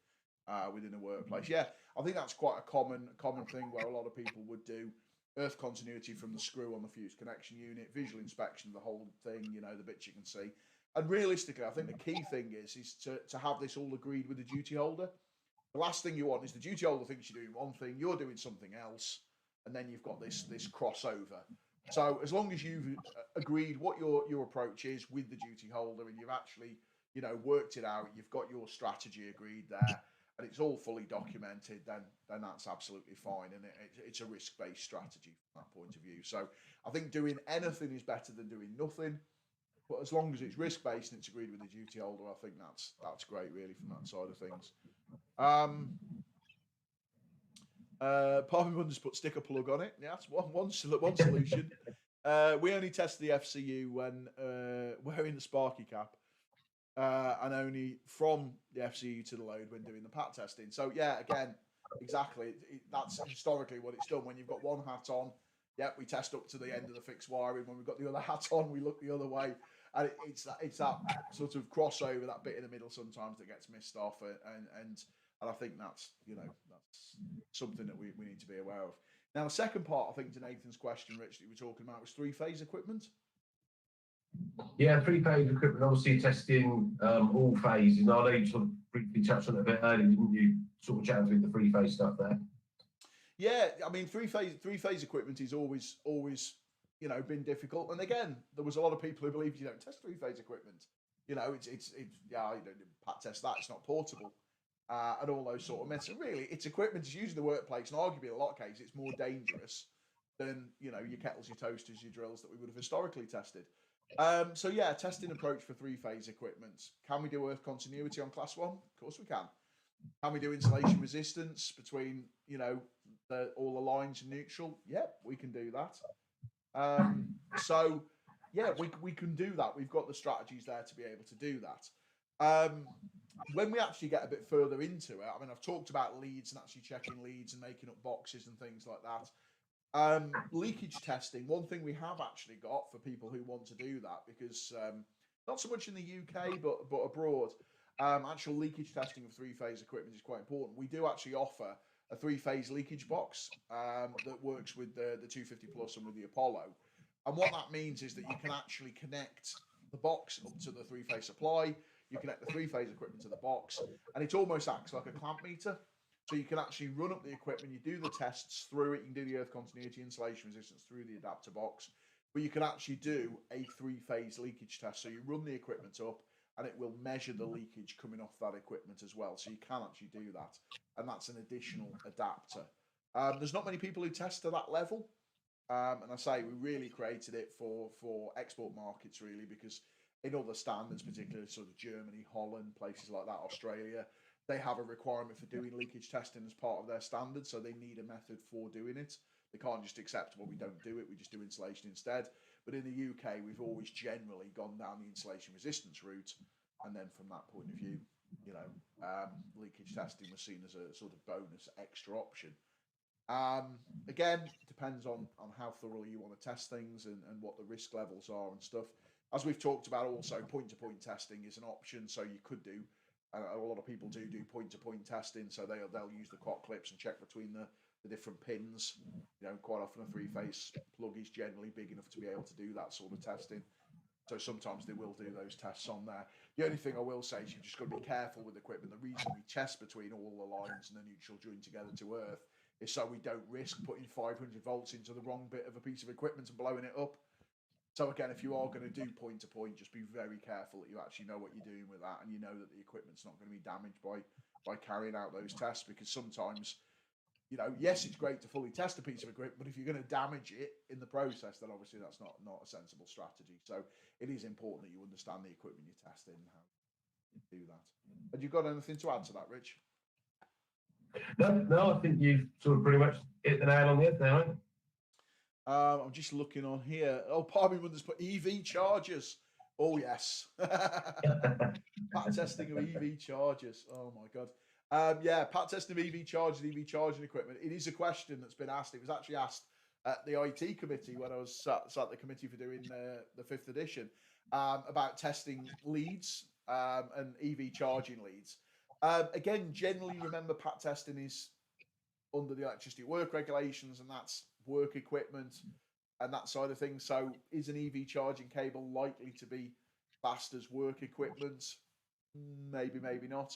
within a workplace. Yeah, I think that's quite a common thing where a lot of people would do earth continuity from the screw on the fuse connection unit, visual inspection of the whole thing, you know, the bits you can see. And realistically, I think the key thing is to have this all agreed with the duty holder. The last thing you want is the duty holder thinks you're doing one thing, you're doing something else, and then you've got this crossover. So as long as you've agreed what your approach is with the duty holder and you've actually, you know, worked it out, you've got your strategy agreed there, and it's all fully documented, then that's absolutely fine, and it's a risk-based strategy from that point of view. So I think doing anything is better than doing nothing, but as long as it's risk-based and it's agreed with the duty holder, I think that's great, really, from that side of things. Palmy Wonders put sticker plug on it. Yeah, that's one solution. We only test the FCU when wearing the Sparky cap, and only from the FCU to the load when doing the PAT testing. So yeah, again, exactly. That's historically what it's done. When you've got one hat on, yeah, we test up to the end of the fixed wiring. When we've got the other hat on, we look the other way. And it's that sort of crossover, that bit in the middle sometimes that gets missed off, and I think that's something that we need to be aware of. Now, the second part, I think, to Nathan's question, Rich, that you were talking about was three-phase equipment. Yeah, three-phase equipment, obviously testing all phases. And I know you sort of briefly touched on it a bit earlier, didn't you? Sort of chatting through the three-phase stuff there. Yeah, I mean, three-phase equipment is always you know, been difficult. And again, there was a lot of people who believed you don't test three-phase equipment. You know, it's yeah, you don't PAT test that, it's not portable. And all those sort of myths. And really, it's equipment is used in the workplace, and arguably in a lot of cases, it's more dangerous than, you know, your kettles, your toasters, your drills that we would have historically tested. So yeah, testing approach for three-phase equipment. Can we do earth continuity on class 1? Of course we can. Can we do insulation resistance between, all the lines and neutral? Yep, we can do that. So yeah, we can do that. We've got the strategies there to be able to do that. When we actually get a bit further into it, I mean, I've talked about leads and actually checking leads and making up boxes and things like that. Leakage testing, one thing we have actually got for people who want to do that, because not so much in the UK, but abroad, actual leakage testing of three-phase equipment is quite important. We do actually offer a three-phase leakage box that works with the 250 Plus and with the Apollo. And what that means is that you can actually connect the box up to the three-phase supply, you connect the three-phase equipment to the box, and it almost acts like a clamp meter. So you can actually run up the equipment, you do the tests through it, you can do the earth continuity, insulation resistance through the adapter box, but you can actually do a three-phase leakage test. So you run the equipment up, and it will measure the leakage coming off that equipment as well. So you can actually do that, and that's an additional adapter. There's not many people who test to that level, and I say we really created it for export markets, really, because in other standards, particularly sort of Germany, Holland, places like that, Australia, they have a requirement for doing leakage testing as part of their standard, so they need a method for doing it. They can't just accept, well, we don't do it, we just do insulation instead. But in the UK, we've always generally gone down the insulation resistance route, and then from that point of view, leakage testing was seen as a sort of bonus extra option. Again, depends on how thoroughly you want to test things and what the risk levels are and stuff. As we've talked about, also point-to-point testing is an option, so you could do. A lot of people do point-to-point testing, so they'll use the quad clips and check between the different pins. Quite often a three-phase plug is generally big enough to be able to do that sort of testing. So sometimes they will do those tests on there. The only thing I will say is you've just got to be careful with equipment. The reason we test between all the lines and the neutral joined together to earth is so we don't risk putting 500 volts into the wrong bit of a piece of equipment and blowing it up. So again, if you are going to do point-to-point, just be very careful that you actually know what you're doing with that, and you know that the equipment's not going to be damaged by carrying out those tests, because sometimes, yes, it's great to fully test a piece of equipment, but if you're going to damage it in the process, then obviously that's not a sensible strategy. So it is important that you understand the equipment you're testing and how you do that. Have you got anything to add to that, Rich? No, I think you've sort of pretty much hit the nail on the head there, right? I'm just looking on here. Oh, Parby Wonders put EV chargers. Oh, yes. PAT testing of EV chargers. Oh, my God. Yeah, PAT testing of EV chargers, EV charging equipment. It is a question that's been asked. It was actually asked at the IT committee when I was sat at the committee for doing the 5th edition about testing leads and EV charging leads. Again, generally, remember, PAT testing is under the electricity work regulations, and that's work equipment and that side of things. So is an EV charging cable likely to be classed as work equipment? Maybe, maybe not.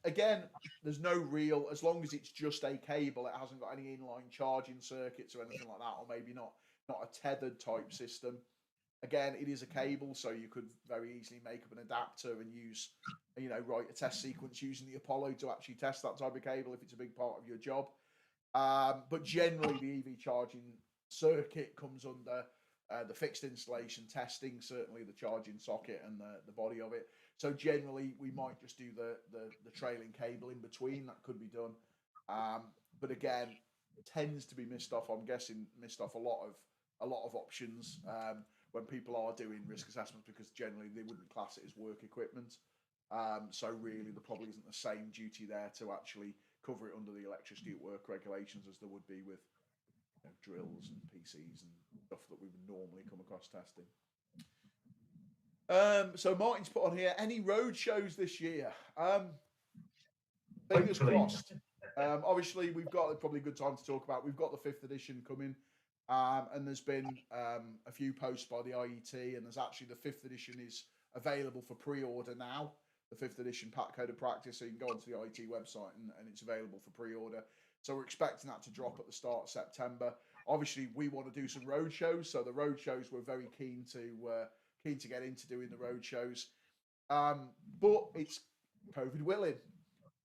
Again, there's no real, as long as it's just a cable, it hasn't got any inline charging circuits or anything like that, or maybe not a tethered type system. Again, it is a cable, so you could very easily make up an adapter and use, write a test sequence using the Apollo to actually test that type of cable if it's a big part of your job. But generally, the EV charging circuit comes under the fixed installation testing, certainly the charging socket and the body of it. So generally, we might just do the trailing cable in between. That could be done. But again, tends to be missed off. I'm guessing missed off a lot of options when people are doing risk assessments, because generally they wouldn't class it as work equipment. So really, there probably isn't the same duty there to actually cover it under the electricity at work regulations as there would be with drills and PCs and stuff that we would normally come across testing. So Martin's put on here, any road shows this year? Fingers crossed. Obviously, we've got probably a good time to talk about. We've got the 5th edition coming, and there's been a few posts by the IET, and there's actually the 5th edition is available for pre-order now. The 5th edition PAT Code of Practice, so you can go onto the IET website and it's available for pre-order. So we're expecting that to drop at the start of September. Obviously, we want to do some road shows, so the road shows we're very keen to get into doing the road shows, but it's COVID willing.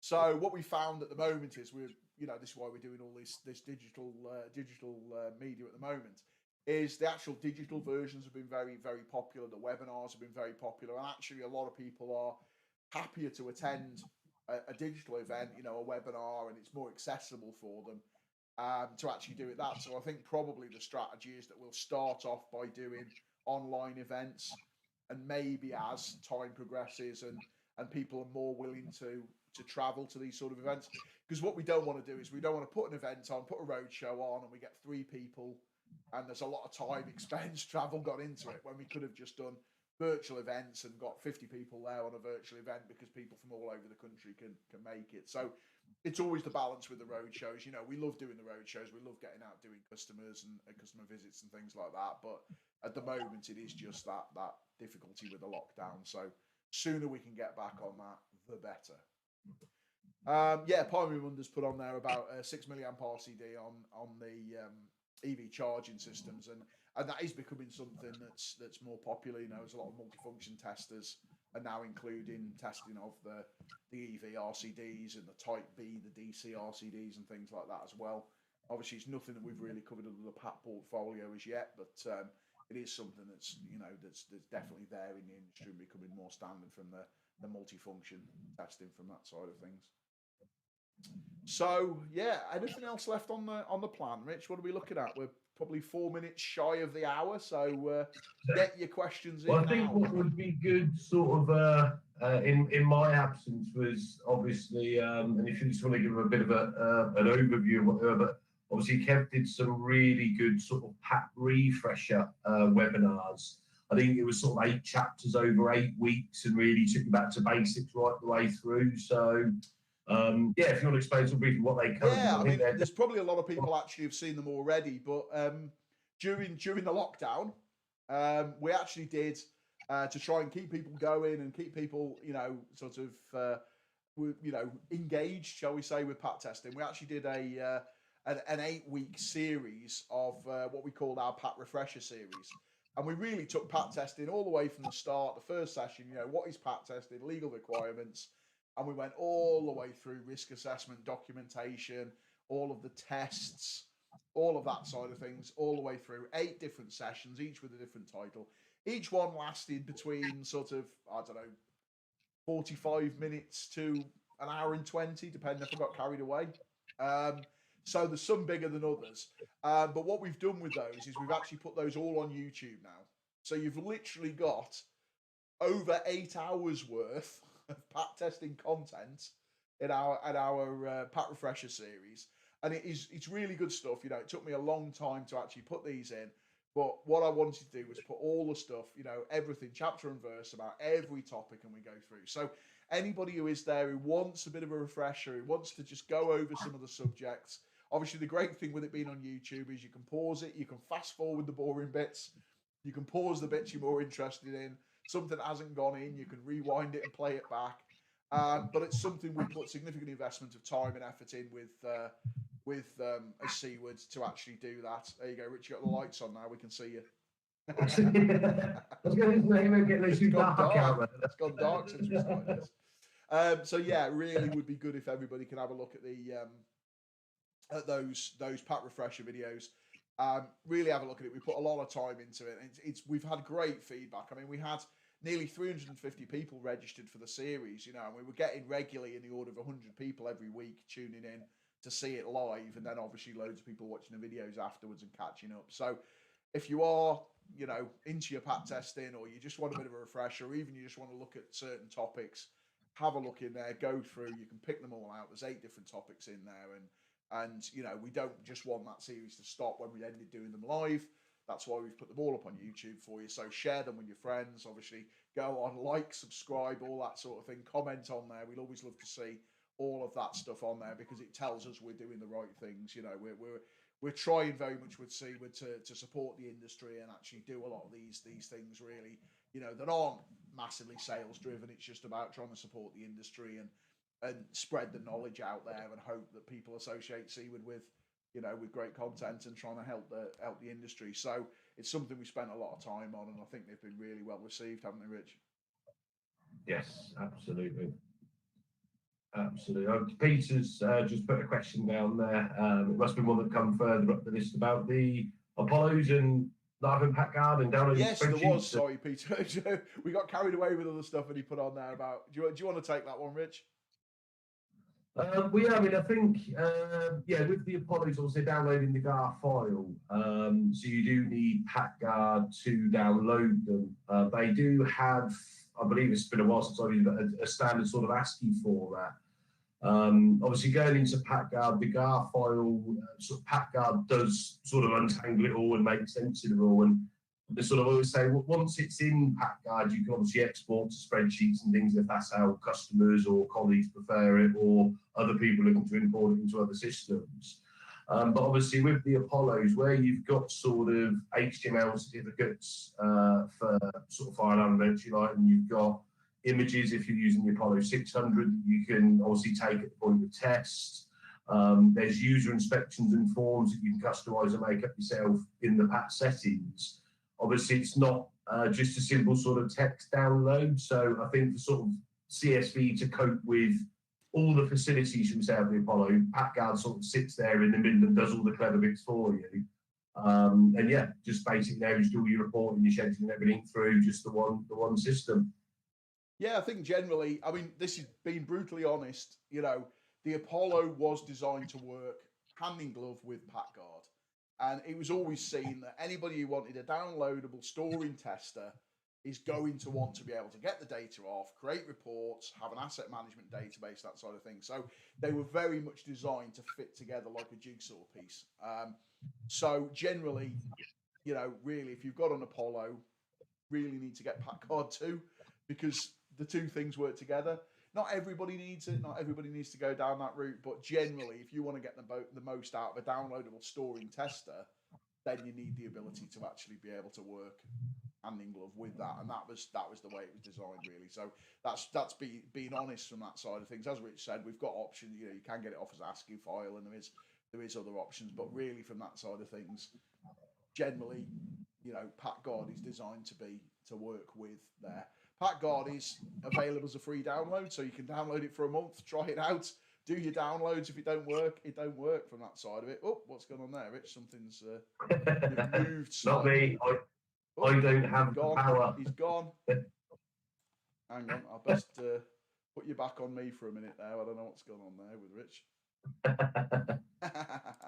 So what we found at the moment is this is why we're doing all this digital media at the moment, is the actual digital versions have been very, very popular. The webinars have been very popular, and actually a lot of people are happier to attend a digital event, you know, a webinar, and it's more accessible for them to actually do it that. So I think probably the strategy is that we'll start off by doing online events, and maybe as time progresses and people are more willing to travel to these sort of events, because what we don't want to do is we don't want to put an event on, put a road show on, and we get 3 people, and there's a lot of time, expense, travel got into it, when we could have just done virtual events and got 50 people there on a virtual event, because people from all over the country can make it. So it's always the balance with the road shows. You know, we love doing the road shows, we love getting out doing customers and customer visits and things like that, but at the moment it is just that difficulty with the lockdown. So sooner we can get back on that, the better. Yeah, Primary Munder's put on there about 6 milliamp RCD on the EV charging systems, and that is becoming something that's more popular. You know, there's a lot of multifunction testers are now including testing of the EV RCDs and the Type B, the DC RCDs and things like that as well. Obviously, it's nothing that we've really covered under the PAT portfolio as yet, but it is something that's, you know, that's definitely there in the industry and becoming more standard from the multifunction testing from that side of things. So yeah, anything else left on the plan, Rich? What are we looking at? We're probably 4 minutes shy of the hour, so get your questions in. Well, I think what would be good, sort of, in my absence, was obviously, and if you just want to give a bit of an overview of whatever, but obviously Kev did some really good sort of PAT refresher webinars. I think it was sort of 8 chapters over 8 weeks, and really took you back to basics right the way through. So. Yeah, if you want to explain some briefly what they cover. Yeah, I mean, there's probably a lot of people actually have seen them already, but during the lockdown, we actually did to try and keep people going and keep people, you know, sort of, you know, engaged, shall we say, with PAT testing. We actually did an 8-week series of what we called our PAT refresher series. And we really took PAT testing all the way from the start. The first session, you know, what is PAT testing, legal requirements, and we went all the way through risk assessment, documentation, all of the tests, all of that side of things, all the way through 8 different sessions, each with a different title. Each one lasted between sort of, I don't know, 45 minutes to an hour and 20, depending if I got carried away. So there's some bigger than others. But what we've done with those is we've actually put those all on YouTube now. So you've literally got over 8 hours worth of PAT testing content in our PAT refresher series, and it's really good stuff. You know, it took me a long time to actually put these in, but what I wanted to do was put all the stuff, you know, everything chapter and verse about every topic, and we go through. So anybody who is there who wants a bit of a refresher, who wants to just go over some of the subjects, obviously the great thing with it being on YouTube is you can pause it, you can fast forward the boring bits, you can pause the bits you're more interested in. Something that hasn't gone in, you can rewind it and play it back. But it's something we put significant investment of time and effort in with Seaward to actually do that. There you go, Rich, you got the lights on now, we can see you. I was going to say, get those dark out. It's gone dark since we started this. So yeah, really would be good if everybody can have a look at the at those PAT refresher videos. Really have a look at it. We put a lot of time into it. We've had great feedback. I mean, we had nearly 350 people registered for the series, you know, and we were getting regularly in the order of 100 people every week tuning in to see it live, and then obviously loads of people watching the videos afterwards and catching up. So if you are, you know, into your PAT testing, or you just want a bit of a refresher, or even you just want to look at certain topics, have a look in there, go through, you can pick them all out. There's 8 different topics in there, and you know, we don't just want that series to stop when we ended doing them live. That's why we've put them all up on YouTube for you. So share them with your friends. Obviously, go on, like, subscribe, all that sort of thing. Comment on there. We'd always love to see all of that stuff on there, because it tells us we're doing the right things. You know, we're trying very much with Seaward to support the industry and actually do a lot of these things really, you know, that aren't massively sales driven. It's just about trying to support the industry and spread the knowledge out there, and hope that people associate Seaward with, you know, with great content and trying to help the industry. So it's something we spent a lot of time on, and I think they've been really well received, haven't they, Rich? Yes, absolutely. Absolutely. Peter's just put a question down there. It must be one that come further up the list about the Apollos and Live and Pat Guard and downloading Yes, spreadsheets? there was. Sorry, Peter. We got carried away with other stuff that he put on there about. Do you want to take that one, Rich? Well, yeah, I mean, I think, yeah, with the Apollos, obviously downloading the GAR file, so you do need PatGuard to download them. They do have, I believe it's been a while since I've used a standard sort of ASCII format. Obviously, going into PatGuard, the GAR file, sort of PatGuard does sort of untangle it all and make sense of it all. And they sort of always say, well, once it's in PatGuard, you can obviously export to spreadsheets and things if that's how customers or colleagues prefer it, or other people looking to import it into other systems. But obviously with the Apollos, where you've got sort of HTML certificates for sort of file eventually, like, and you've got images if you're using the Apollo 600 that you can obviously take at the point of test. There's user inspections and forms that you can customize and make up yourself in the PAT settings. Obviously, it's not just a simple sort of text download. So I think for sort of CSV to cope with all the facilities from say of the Apollo, PatGuard sort of sits there in the middle and does all the clever bits for you. And yeah, just basically now you do all your reporting, your scheduling, everything through just the one system. Yeah, I think generally, I mean, this is being brutally honest, you know, the Apollo was designed to work hand in glove with PatGuard. And it was always seen that anybody who wanted a downloadable storing tester is going to want to be able to get the data off, create reports, have an asset management database, that sort of thing. So they were very much designed to fit together like a jigsaw piece. So generally, you know, really, if you've got an Apollo, really need to get PatGuard too, because the two things work together. Not everybody needs it. Not everybody needs to go down that route. But generally, if you want to get the most out of a downloadable storing tester, then you need the ability to actually be able to work hand in glove with that. And that was the way it was designed, really. So that's being honest from that side of things. As Rich said, we've got options. You know, you can get it off as ASCII file, and there is other options. But really, from that side of things, generally, you know, PatGuard is designed to work with there. PatGuard is available as a free download, so you can download it for a month, try it out, do your downloads. If it don't work from that side of it. Oh, what's going on there, Rich? Something's moved slightly. Not me. I don't have gone. Power. He's gone. Hang on, I'll best put you back on me for a minute there. I don't know what's going on there with Rich.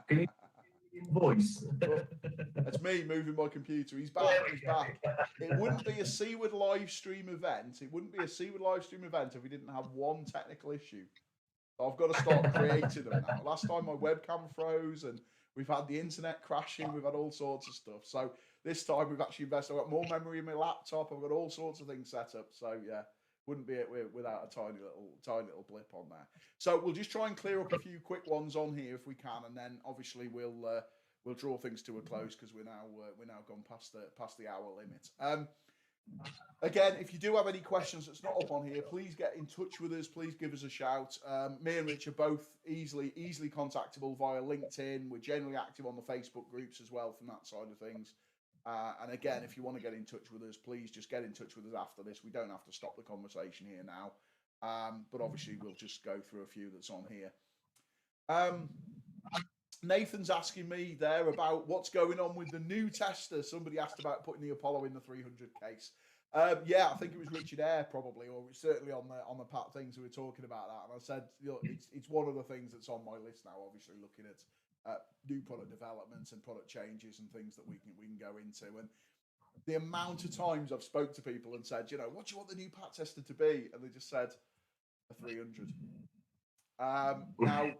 Can you voice? That's me moving my computer. He's back. He's back. It wouldn't be a Seaward live stream event. It wouldn't be a Seaward live stream event if we didn't have one technical issue. So I've got to start creating them now. Last time my webcam froze and we've had the internet crashing. We've had all sorts of stuff. So this time we've actually invested. I've got more memory in my laptop. I've got all sorts of things set up. So yeah, wouldn't be it without a tiny little blip on there. So we'll just try and clear up a few quick ones on here if we can, and then obviously we'll draw things to a close because we're now gone past the hour limit. Again, if you do have any questions that's not up on here, please get in touch with us. Please give us a shout. Me and Rich are both easily contactable via LinkedIn. We're generally active on the Facebook groups as well from that side of things. And again, if you want to get in touch with us, please just get in touch with us after this. We don't have to stop the conversation here now. But obviously, we'll just go through a few that's on here. Nathan's asking me there about what's going on with the new tester. Somebody asked about putting the Apollo in the 300 case. Yeah, I think it was Richard Eyre probably, or certainly on the PAT things we were talking about that. And I said, you know, it's one of the things that's on my list now. Obviously, looking at new product developments and product changes and things that we can go into. And the amount of times I've spoke to people and said, you know, what do you want the new PAT tester to be? And they just said a 300. Now.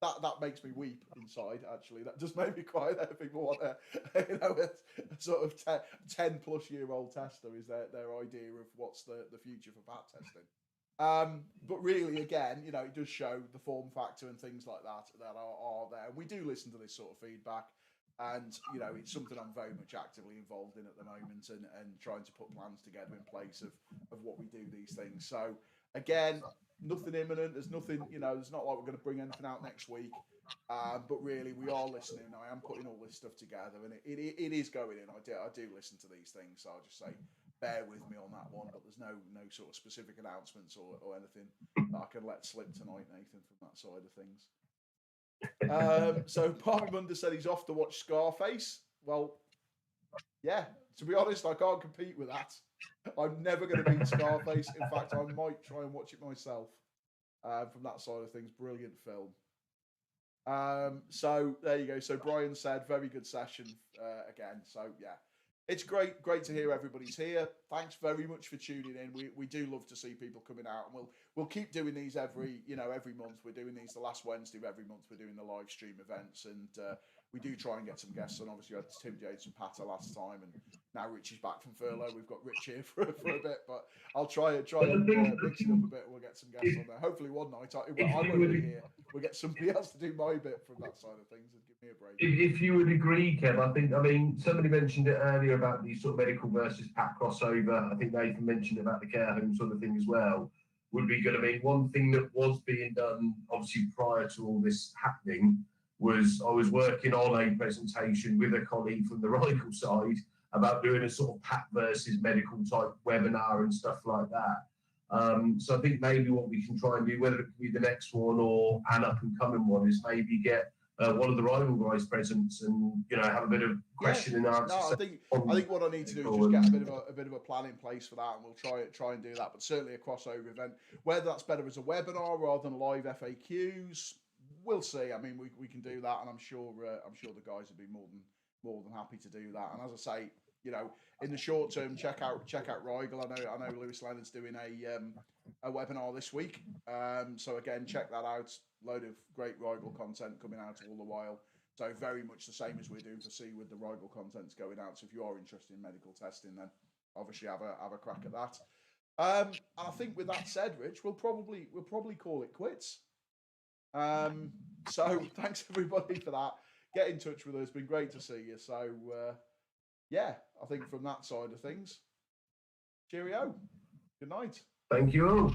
That makes me weep inside, actually. That just made me cry there. People want a sort of 10 plus year old tester is their idea of what's the future for PAT testing. But really, again, you know, it does show the form factor and things like that are there. We do listen to this sort of feedback, and, you know, it's something I'm very much actively involved in at the moment and trying to put plans together in place of what we do these things. So, again, nothing imminent. There's nothing, you know, it's not like we're going to bring anything out next week. But really, we are listening. I am putting all this stuff together, and it is going in. I do listen to these things, so I'll just say, bear with me on that one. But there's no sort of specific announcements or anything that I can let slip tonight, Nathan, from that side of things. So Parmy Munder said he's off to watch Scarface. well, yeah, to be honest, I can't compete with that. I'm never going to beat Scarface. In fact, I might try and watch it myself. From that side of things, brilliant film. So there you go. So Brian said, very good session again. So yeah, it's great to hear everybody's here. Thanks very much for tuning in. We do love to see people coming out, and we'll keep doing these every month. We're doing these the last Wednesday of every month. We're doing the live stream events, and we do try and get some guests on. Obviously, we had Tim Yates and Patter last time, and now Rich is back from furlough. We've got Rich here for a bit, but I'll try and mix it up a bit. We'll get some guests on there. Hopefully one night I won't be here. We'll get somebody else to do my bit from that side of things and give me a break. If you would agree, Kev, I mean, somebody mentioned it earlier about the sort of medical versus PAT crossover. I think Nathan mentioned about the care home sort of thing as well. Would be good. I mean, one thing that was being done, obviously prior to all this happening, was I was working on a presentation with a colleague from the Rigel side about doing a sort of PAT versus medical type webinar and stuff like that. So I think maybe what we can try and do, whether it could be the next one or an up and coming one, is maybe get one of the Rigel guys present and have a bit of question and answer. No, I think what I need to do is just get a bit of a plan in place for that, and we'll try and do that. But certainly a crossover event, whether that's better as a webinar rather than live FAQs, we'll see. I mean, we can do that, and I'm sure the guys would be more than happy to do that. And as I say, in the short term, check out Rigel. I know Lewis Leonard's doing a webinar this week. So again, check that out. Load of great Rigel content coming out all the while. So very much the same as we're doing for Seaward. The Rigel content's going out. So if you are interested in medical testing, then obviously have a crack at that. And I think with that said, Rich, we'll probably call it quits. So thanks everybody for that. Get in touch with us. It's been great to see you. So yeah, I think from that side of things, cheerio. Good night. Thank you all.